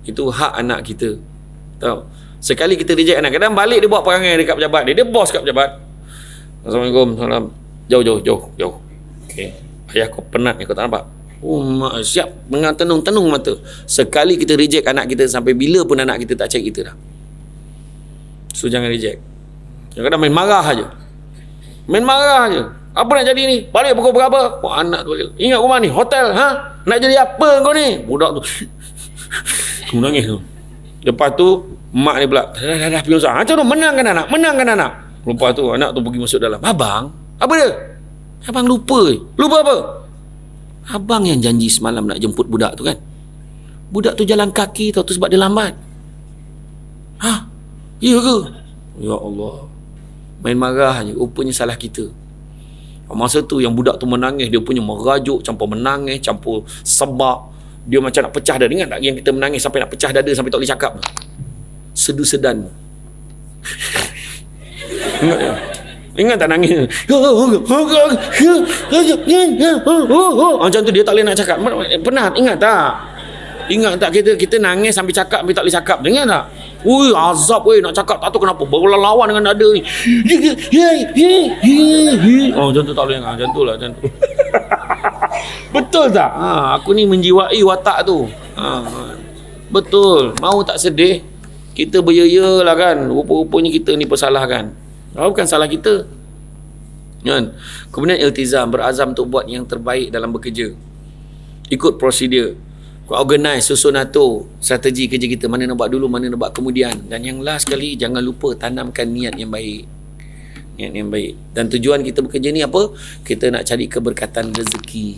Itu hak anak kita. Tahu? Sekali kita reject anak, kadang balik dia buat perangai dekat pejabat dia. Dia bos kat pejabat. Assalamualaikum, salam. Jauh. Okey. Ayah kau penat ni, kau tak nampak? Mak siap dengan tenung mata. Sekali kita reject anak kita, sampai bila pun anak kita tak cari kita dah. So jangan reject. Kadang-kadang main marah aja. Apa nak jadi ni? Balik pukul berapa? Anak tu balik. Ingat rumah ni hotel, nak jadi apa kau ni? Budak tu aku nangis tu. Lepas tu mak ni pula dah pergi usaha. Macam tu menangkan anak. Lepas tu anak tu pergi masuk dalam. Abang, apa dia? Abang lupa apa? Abang yang janji semalam nak jemput budak tu kan. Budak tu jalan kaki tau, tu sebab dia lambat. Ya ke? Ya Allah. Main marah je. Rupanya salah kita. Masa tu yang budak tu menangis, dia punya merajuk, campur menangis, campur sebab. Dia macam nak pecah dada. Ingat tak yang kita menangis sampai nak pecah dada, sampai tak boleh cakap? Sedu-sedan. Ingat tak nangis? Macam tu dia tak boleh nak cakap. Pernah ingat tak kita nangis sampai cakap, sampai tak boleh cakap? Ingat tak? Azab nak cakap tak tahu kenapa berlawan dengan dada ni. Macam tu tak boleh. Macam tu lah. Betul tak? Aku ni menjiwai watak tu. Betul. Mau tak sedih, kita beraya lah kan. Rupa-rupanya kita ni persalahkan. Bukan salah kita kan? Kemudian iltizam, berazam untuk buat yang terbaik dalam bekerja. Ikut prosedur, organize, susun atur strategi kerja kita. Mana nak buat dulu, mana nak buat kemudian. Dan yang last sekali, jangan lupa tanamkan niat yang baik. Dan tujuan kita bekerja ni apa? Kita nak cari keberkatan rezeki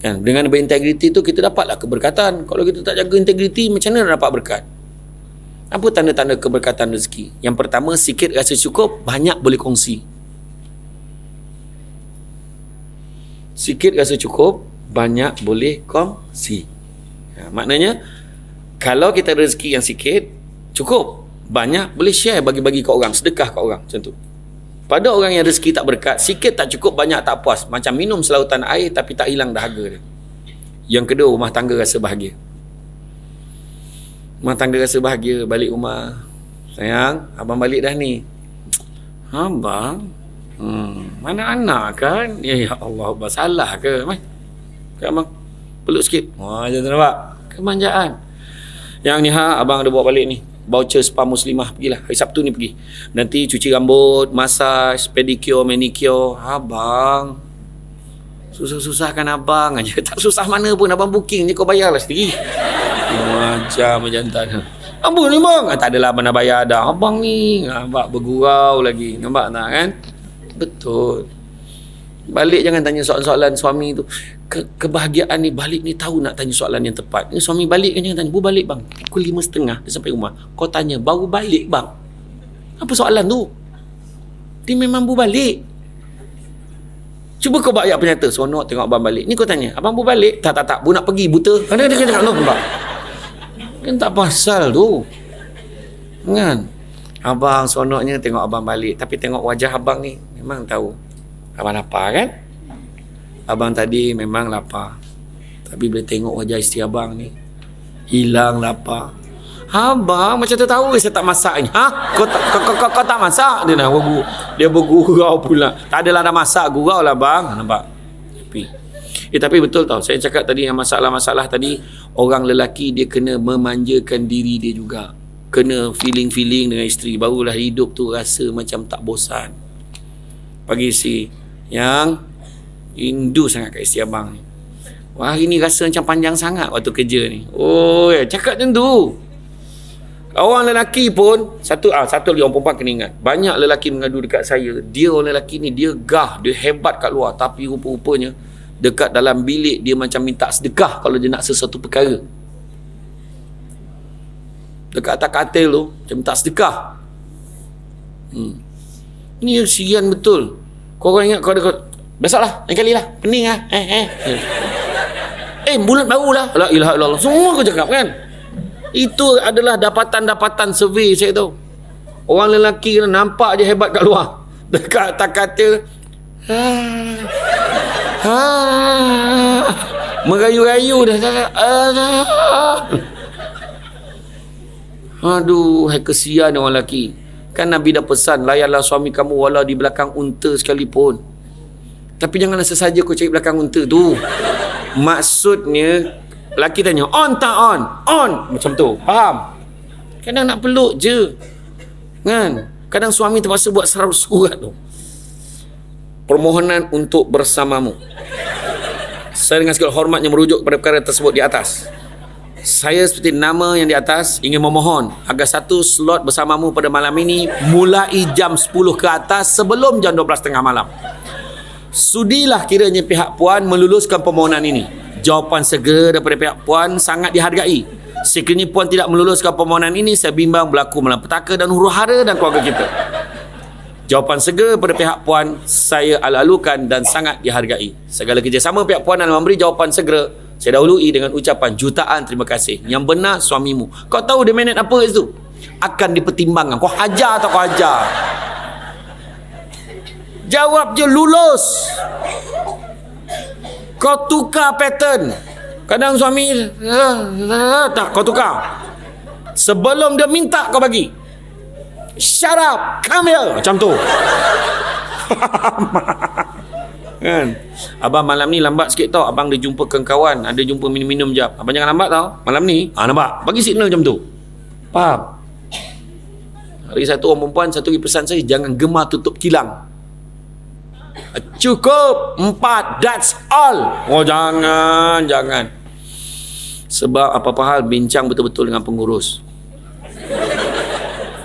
kan? Dengan berintegriti tu kita dapatlah keberkatan. Kalau kita tak jaga integriti, macam mana nak dapat berkat? Apa tanda-tanda keberkatan rezeki? Yang pertama, sikit rasa cukup, banyak boleh kongsi. Sikit rasa cukup, banyak boleh kongsi. Maknanya, kalau kita rezeki yang sikit, cukup, banyak boleh share, bagi-bagi kat orang, sedekah kat orang, macam tu. Pada orang yang rezeki tak berkat, sikit tak cukup, banyak tak puas. Macam minum selautan air tapi tak hilang dahaga dia. Yang kedua, rumah tangga rasa bahagia. Rumah tangga rasa bahagia, balik rumah. Sayang, abang balik dah ni. Abang, Mana anak kan? Ya Allah, salah ke? Mai. Kan abang? Peluk sikit. Macam tu nampak? Kemanjaan. Yang ni abang ada bawa balik ni. Voucher spa muslimah, pergilah. Hari Sabtu ni pergi. Nanti cuci rambut, massage, pedicure, manicure. Abang. Susah-susahkan abang aja. Tak susah mana pun. Abang booking je, kau bayarlah sendiri. Macam jantan. Abang ni bang. Tak adalah abang nak bayar dah. Abang ni. Nampak bergurau lagi. Nampak tak kan? Betul. Balik jangan tanya soalan-soalan suami tu. Kebahagiaan ni, balik ni tahu nak tanya soalan yang tepat. Ni suami balik kan jangan tanya, "Bu balik bang, pukul 5.30 dia sampai rumah." Kau tanya, "Baru balik bang." Apa soalan tu? Dia memang bu balik. Cuba kau buat ayat penyata. Seronok tengok abang balik. Ni kau tanya, "Abang bu balik?" Tak. Bu nak pergi, buta. Ada dia cakap nampak. Kan tak pasal tu. Kan? Abang seronoknya tengok abang balik. Tapi tengok wajah abang ni, memang tahu abang lapar kan? Abang tadi memang lapar. Tapi boleh tengok wajah isteri abang ni, hilang lapar. Abang macam tu tahu saya tak masak ni. Kau tak masak? Dia bergurau pula. Tak adalah dah masak, gurau lah bang. Nampak? Tapi betul tau. Saya cakap tadi yang masalah-masalah tadi, orang lelaki dia kena memanjakan diri dia juga. Kena feeling-feeling dengan isteri. Barulah hidup tu rasa macam tak bosan. Pagi si yang rindu sangat kat isteri abang ni. Wah, hari ni rasa macam panjang sangat waktu kerja ni. Oh ya, cakap macam tu. Orang lelaki pun satu lagi orang perempuan kena ingat. Banyak lelaki mengadu dekat saya, dia orang lelaki ni dia gah, dia hebat kat luar, tapi rupa-rupanya dekat dalam bilik dia macam minta sedekah kalau dia nak sesuatu perkara. Dekat atas katil tu macam minta sedekah. Ni sian betul. Korang ingat kau ada besoklah, lain kali lah, pening lah. Bulan baru lah. La ilaha illallah. Semua kau cakap kan. Itu adalah dapatan-dapatan survey saya tahu. Orang lelaki nampak je hebat kat luar. Dekat atas katil merayu-rayu dah. Aduh, kesian orang lelaki. Kan Nabi dah pesan, layanlah suami kamu walau di belakang unta sekalipun. Tapi janganlah sesaja kau cari belakang unta tu. Maksudnya, lelaki tanya, on tak on? On. Macam tu. Faham? Kadang nak peluk je. Kan? Kadang suami terpaksa buat surat tu. Permohonan untuk bersamamu. Saya dengan segala hormatnya merujuk kepada perkara tersebut di atas. Saya seperti nama yang di atas ingin memohon agar satu slot bersamamu pada malam ini mulai jam 10 ke atas sebelum jam 12.30 malam. Sudilah kiranya pihak puan meluluskan permohonan ini. Jawapan segera daripada pihak puan sangat dihargai. Sekiranya puan tidak meluluskan permohonan ini, saya bimbang berlaku malapetaka dan huru-hara dan keluarga kita. Jawapan segera pada pihak puan saya ala-alukan dan sangat dihargai. Segala kerjasama pihak puan dalam memberi jawapan segera saya dahului dengan ucapan jutaan terima kasih. Yang benar suamimu. Kau tahu dia manage apa itu? Akan dipertimbangkan. Kau hajar atau kau hajar? Jawab je lulus. Kau tukar pattern. Kadang suami tak, kau tukar. Sebelum dia minta kau bagi. Shut up, come here. Macam tu. Kan? Abang malam ni lambat sikit tau. Abang dia jumpa kawan, ada jumpa minum-minum jap. Abang jangan lambat tau malam ni. Nampak? Bagi signal macam tu. Faham? Hari satu orang perempuan, satu lagi pesan saya, jangan gemar tutup kilang. Cukup 4, that's all. Oh jangan. Sebab apa-apa hal bincang betul-betul dengan pengurus.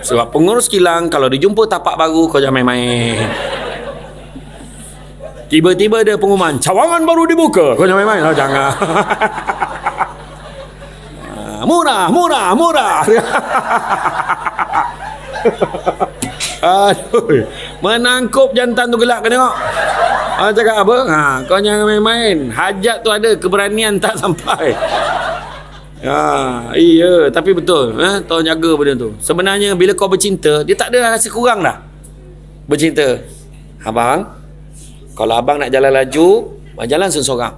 Sebab pengurus kilang kalau dijumpa tapak baru, kau jangan main-main. Tiba-tiba ada pengumuman, cawangan baru dibuka. Kau jangan main-main. Oh, jangan. Murah. Aduh, menangkup jantan tu gelak, kau tengok. Cakap apa? Kau jangan main-main. Hajat tu ada, keberanian tak sampai. Iya, tapi betul. Tolong jaga benda tu. Sebenarnya bila kau bercinta, dia tak ada rasa kurang dah. Bercinta. Abang, kalau abang nak jalan laju, jalan seorang.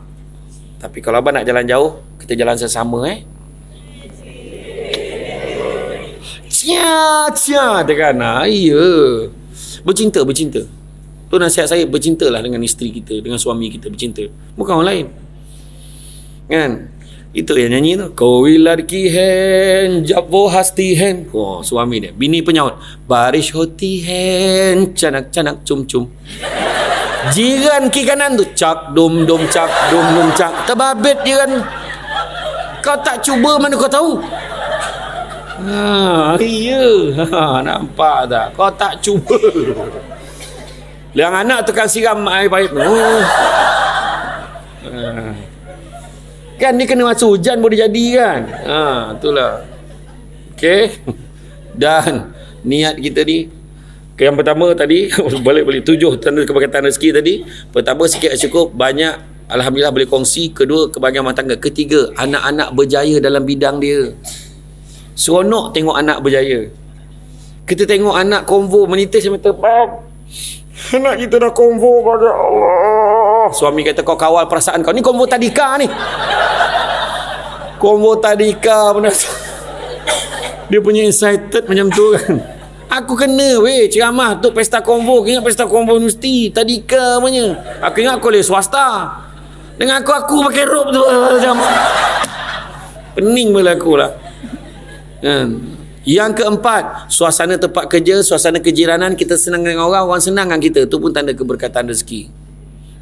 Tapi kalau abang nak jalan jauh, kita jalan sesama. Cia dia kan. Iya. Bercinta. Tu nasihat saya, bercintalah dengan isteri kita, dengan suami kita, bercinta. Bukan orang lain. Kan? Itu yang nyanyi tu. Koi ladki hen, jab wo hasti hen. Oh, suami dia. Bini penyaut. Barish hoti hen, canak-canak cum-cum. Jiran ki kanan tu, cak dum dum cak dum dum cak. Terbabit jiran. Kau tak cuba mana kau tahu? Iya. Nampak tak? Kau tak cuba. Yang anak tukang siram air pahit. Kan dia kena masuk hujan boleh jadi kan. Itulah. Okey. Dan niat kita ni, yang pertama tadi balik 7 tanda keberkatan rezeki tadi. Pertama, sikit cukup, banyak alhamdulillah boleh kongsi. Kedua, kebahagiaan rumah tangga. Ketiga, anak-anak berjaya dalam bidang dia. Seronok tengok anak berjaya. Kita tengok anak konvo menitis mata, anak kita dah konvo pada Allah. Suami kata, kau kawal perasaan kau. Ni konvo tadika ni. Konvo tadika benar. Dia punya excited macam tu kan. Aku kena ceramah tu pesta konvo. Aku ingat pesta konvo universiti tadika punya. Aku ingat aku boleh swasta. Dengan aku pakai robe tu macam pening pula aku lah. Yang keempat, suasana tempat kerja, suasana kejiranan, kita senang dengan orang senang dengan kita. Itu pun tanda keberkatan rezeki.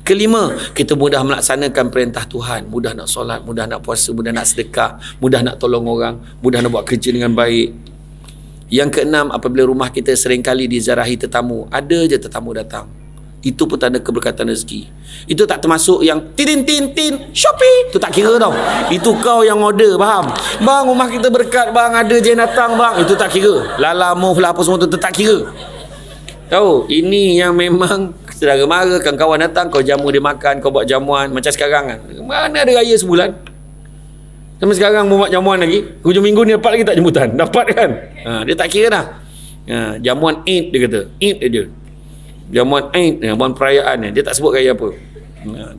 Kelima, kita mudah melaksanakan perintah Tuhan, mudah nak solat, mudah nak puasa, mudah nak sedekah, mudah nak tolong orang, mudah nak buat kerja dengan baik. Yang keenam, apabila rumah kita seringkali diziarahi tetamu, ada je tetamu datang, itu pun tanda keberkatan rezeki. Itu tak termasuk yang tin Shopee, itu tak kira tau. Itu kau yang order, faham? Bang, rumah kita berkat bang, ada je datang bang, itu tak kira. Lalamove lah apa semua tu tak kira. Tahu, ini yang memang saudara mara kan, kawan datang, kau jamu dia makan, kau buat jamuan. Macam sekarang kan, mana ada raya sebulan, sampai sekarang mau buat jamuan lagi. Hujung minggu ni dapat lagi tak jemputan? Dapat kan? Dia tak kira dah. Jamuan Eid dia kata, Eid dia. Jamuan Eid, jamuan perayaan dia tak sebut raya apa.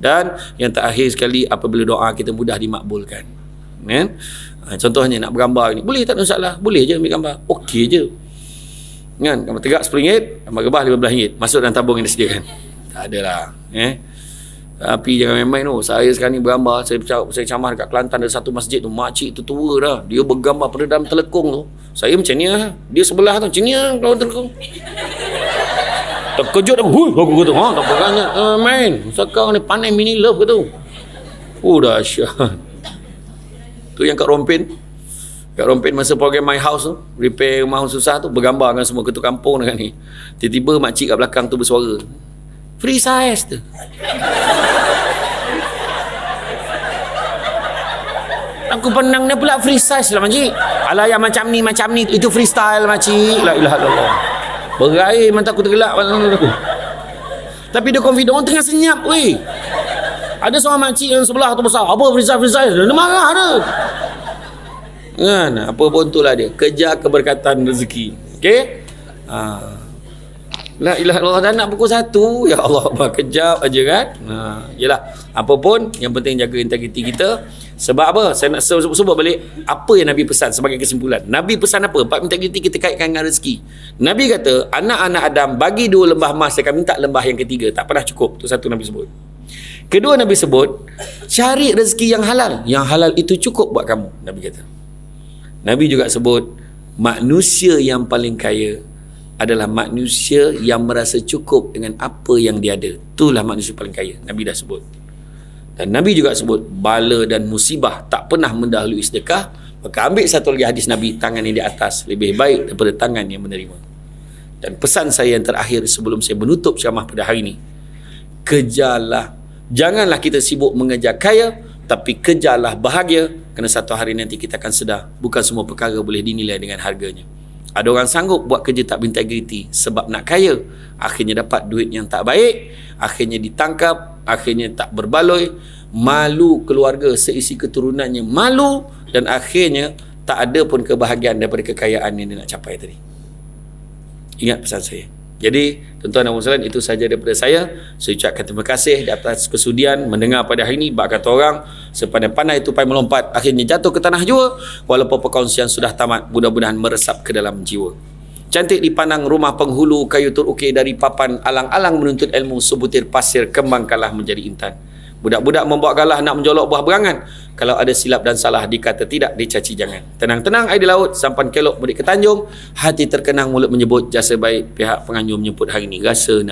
Dan yang terakhir sekali, apabila doa kita mudah dimakbulkan. Contohnya nak bergambar ni, boleh tak ada masalah, boleh je ambil gambar, okey je kan. Gambar tegak RM10, gambar rebah RM15, masuk dalam tabung yang disediakan. Tak adalah. Tapi jangan main-main tu. Saya sekarang ni bergambar, saya camah dekat Kelantan, ada satu masjid tu, makcik tu tua dah, dia bergambar pada dalam telekung tu. Saya macam ni lah, dia sebelah tu macam ni lah, dalam telekung. Terkejut aku, aku kata, tak pegangnya main sekarang ni, pandai mini love ke tu. Dahsyat. Tu yang kat Rompin masa program My House tu, repair rumah susah tu, bergambar dengan semua ketua kampung dengan ni. Tiba-tiba makcik kat belakang tu bersuara, free size tu. Aku penang dia pula free size lah makcik. Alah yang macam ni itu freestyle makcik. La ilaha illallah. Berair mata aku tergelak aku. Tapi dia confident, orang tengah senyap weh. Ada seorang makcik yang sebelah tu besar, apa freestyle dia marah dia kan. Apa pun itulah dia, kejar keberkatan rezeki. Okey. La ilaha illallah. Dan nak pukul 1, ya Allah, kejap aja kan. Yalah, apa pun yang penting jaga integriti kita. Sebab apa? Saya nak sebut balik apa yang Nabi pesan sebagai kesimpulan. Nabi pesan apa? Bab integriti kita kaitkan dengan rezeki. Nabi kata, anak-anak Adam bagi 2 lembah emas, saya akan minta lembah yang ketiga. Tak pernah cukup. Itu satu Nabi sebut. Kedua Nabi sebut, cari rezeki yang halal. Yang halal itu cukup buat kamu, Nabi kata. Nabi juga sebut, manusia yang paling kaya adalah manusia yang merasa cukup dengan apa yang dia ada. Itulah manusia paling kaya. Nabi dah sebut. Dan Nabi juga sebut, bala dan musibah tak pernah mendahului sedekah. Maka ambil satu lagi hadis Nabi, tangan yang di atas lebih baik daripada tangan yang menerima. Dan pesan saya yang terakhir sebelum saya menutup ceramah pada hari ini, kejarlah, janganlah kita sibuk mengejar kaya, tapi kejarlah bahagia. Kerana satu hari nanti kita akan sedar, bukan semua perkara boleh dinilai dengan harganya. Ada orang sanggup buat kerja tak berintegriti sebab nak kaya, akhirnya dapat duit yang tak baik, akhirnya ditangkap, akhirnya tak berbaloi, malu keluarga seisi keturunannya, malu, dan akhirnya tak ada pun kebahagiaan daripada kekayaan yang dia nak capai tadi. Ingat pesan saya. Jadi tuan-tuan dan puan-puan, itu saja daripada saya. Saya ucapkan terima kasih atas kesudian mendengar pada hari ini. Bak kata orang, sepandai-pandai tupai melompat, akhirnya jatuh ke tanah jua. Walaupun perkongsian sudah tamat, mudah-mudahan meresap ke dalam jiwa. Cantik dipandang rumah penghulu, kayu terukir dari papan, alang-alang menuntut ilmu, sebutir pasir kembang kalah menjadi intan. Budak-budak membawa galah nak menjolok buah berangan. Kalau ada silap dan salah, dikata tidak, dicaci jangan. Tenang-tenang air di laut, sampan kelok mudik ke Tanjung. Hati terkenang, mulut menyebut jasa baik, pihak penganjur menyebut hari ini rasa nak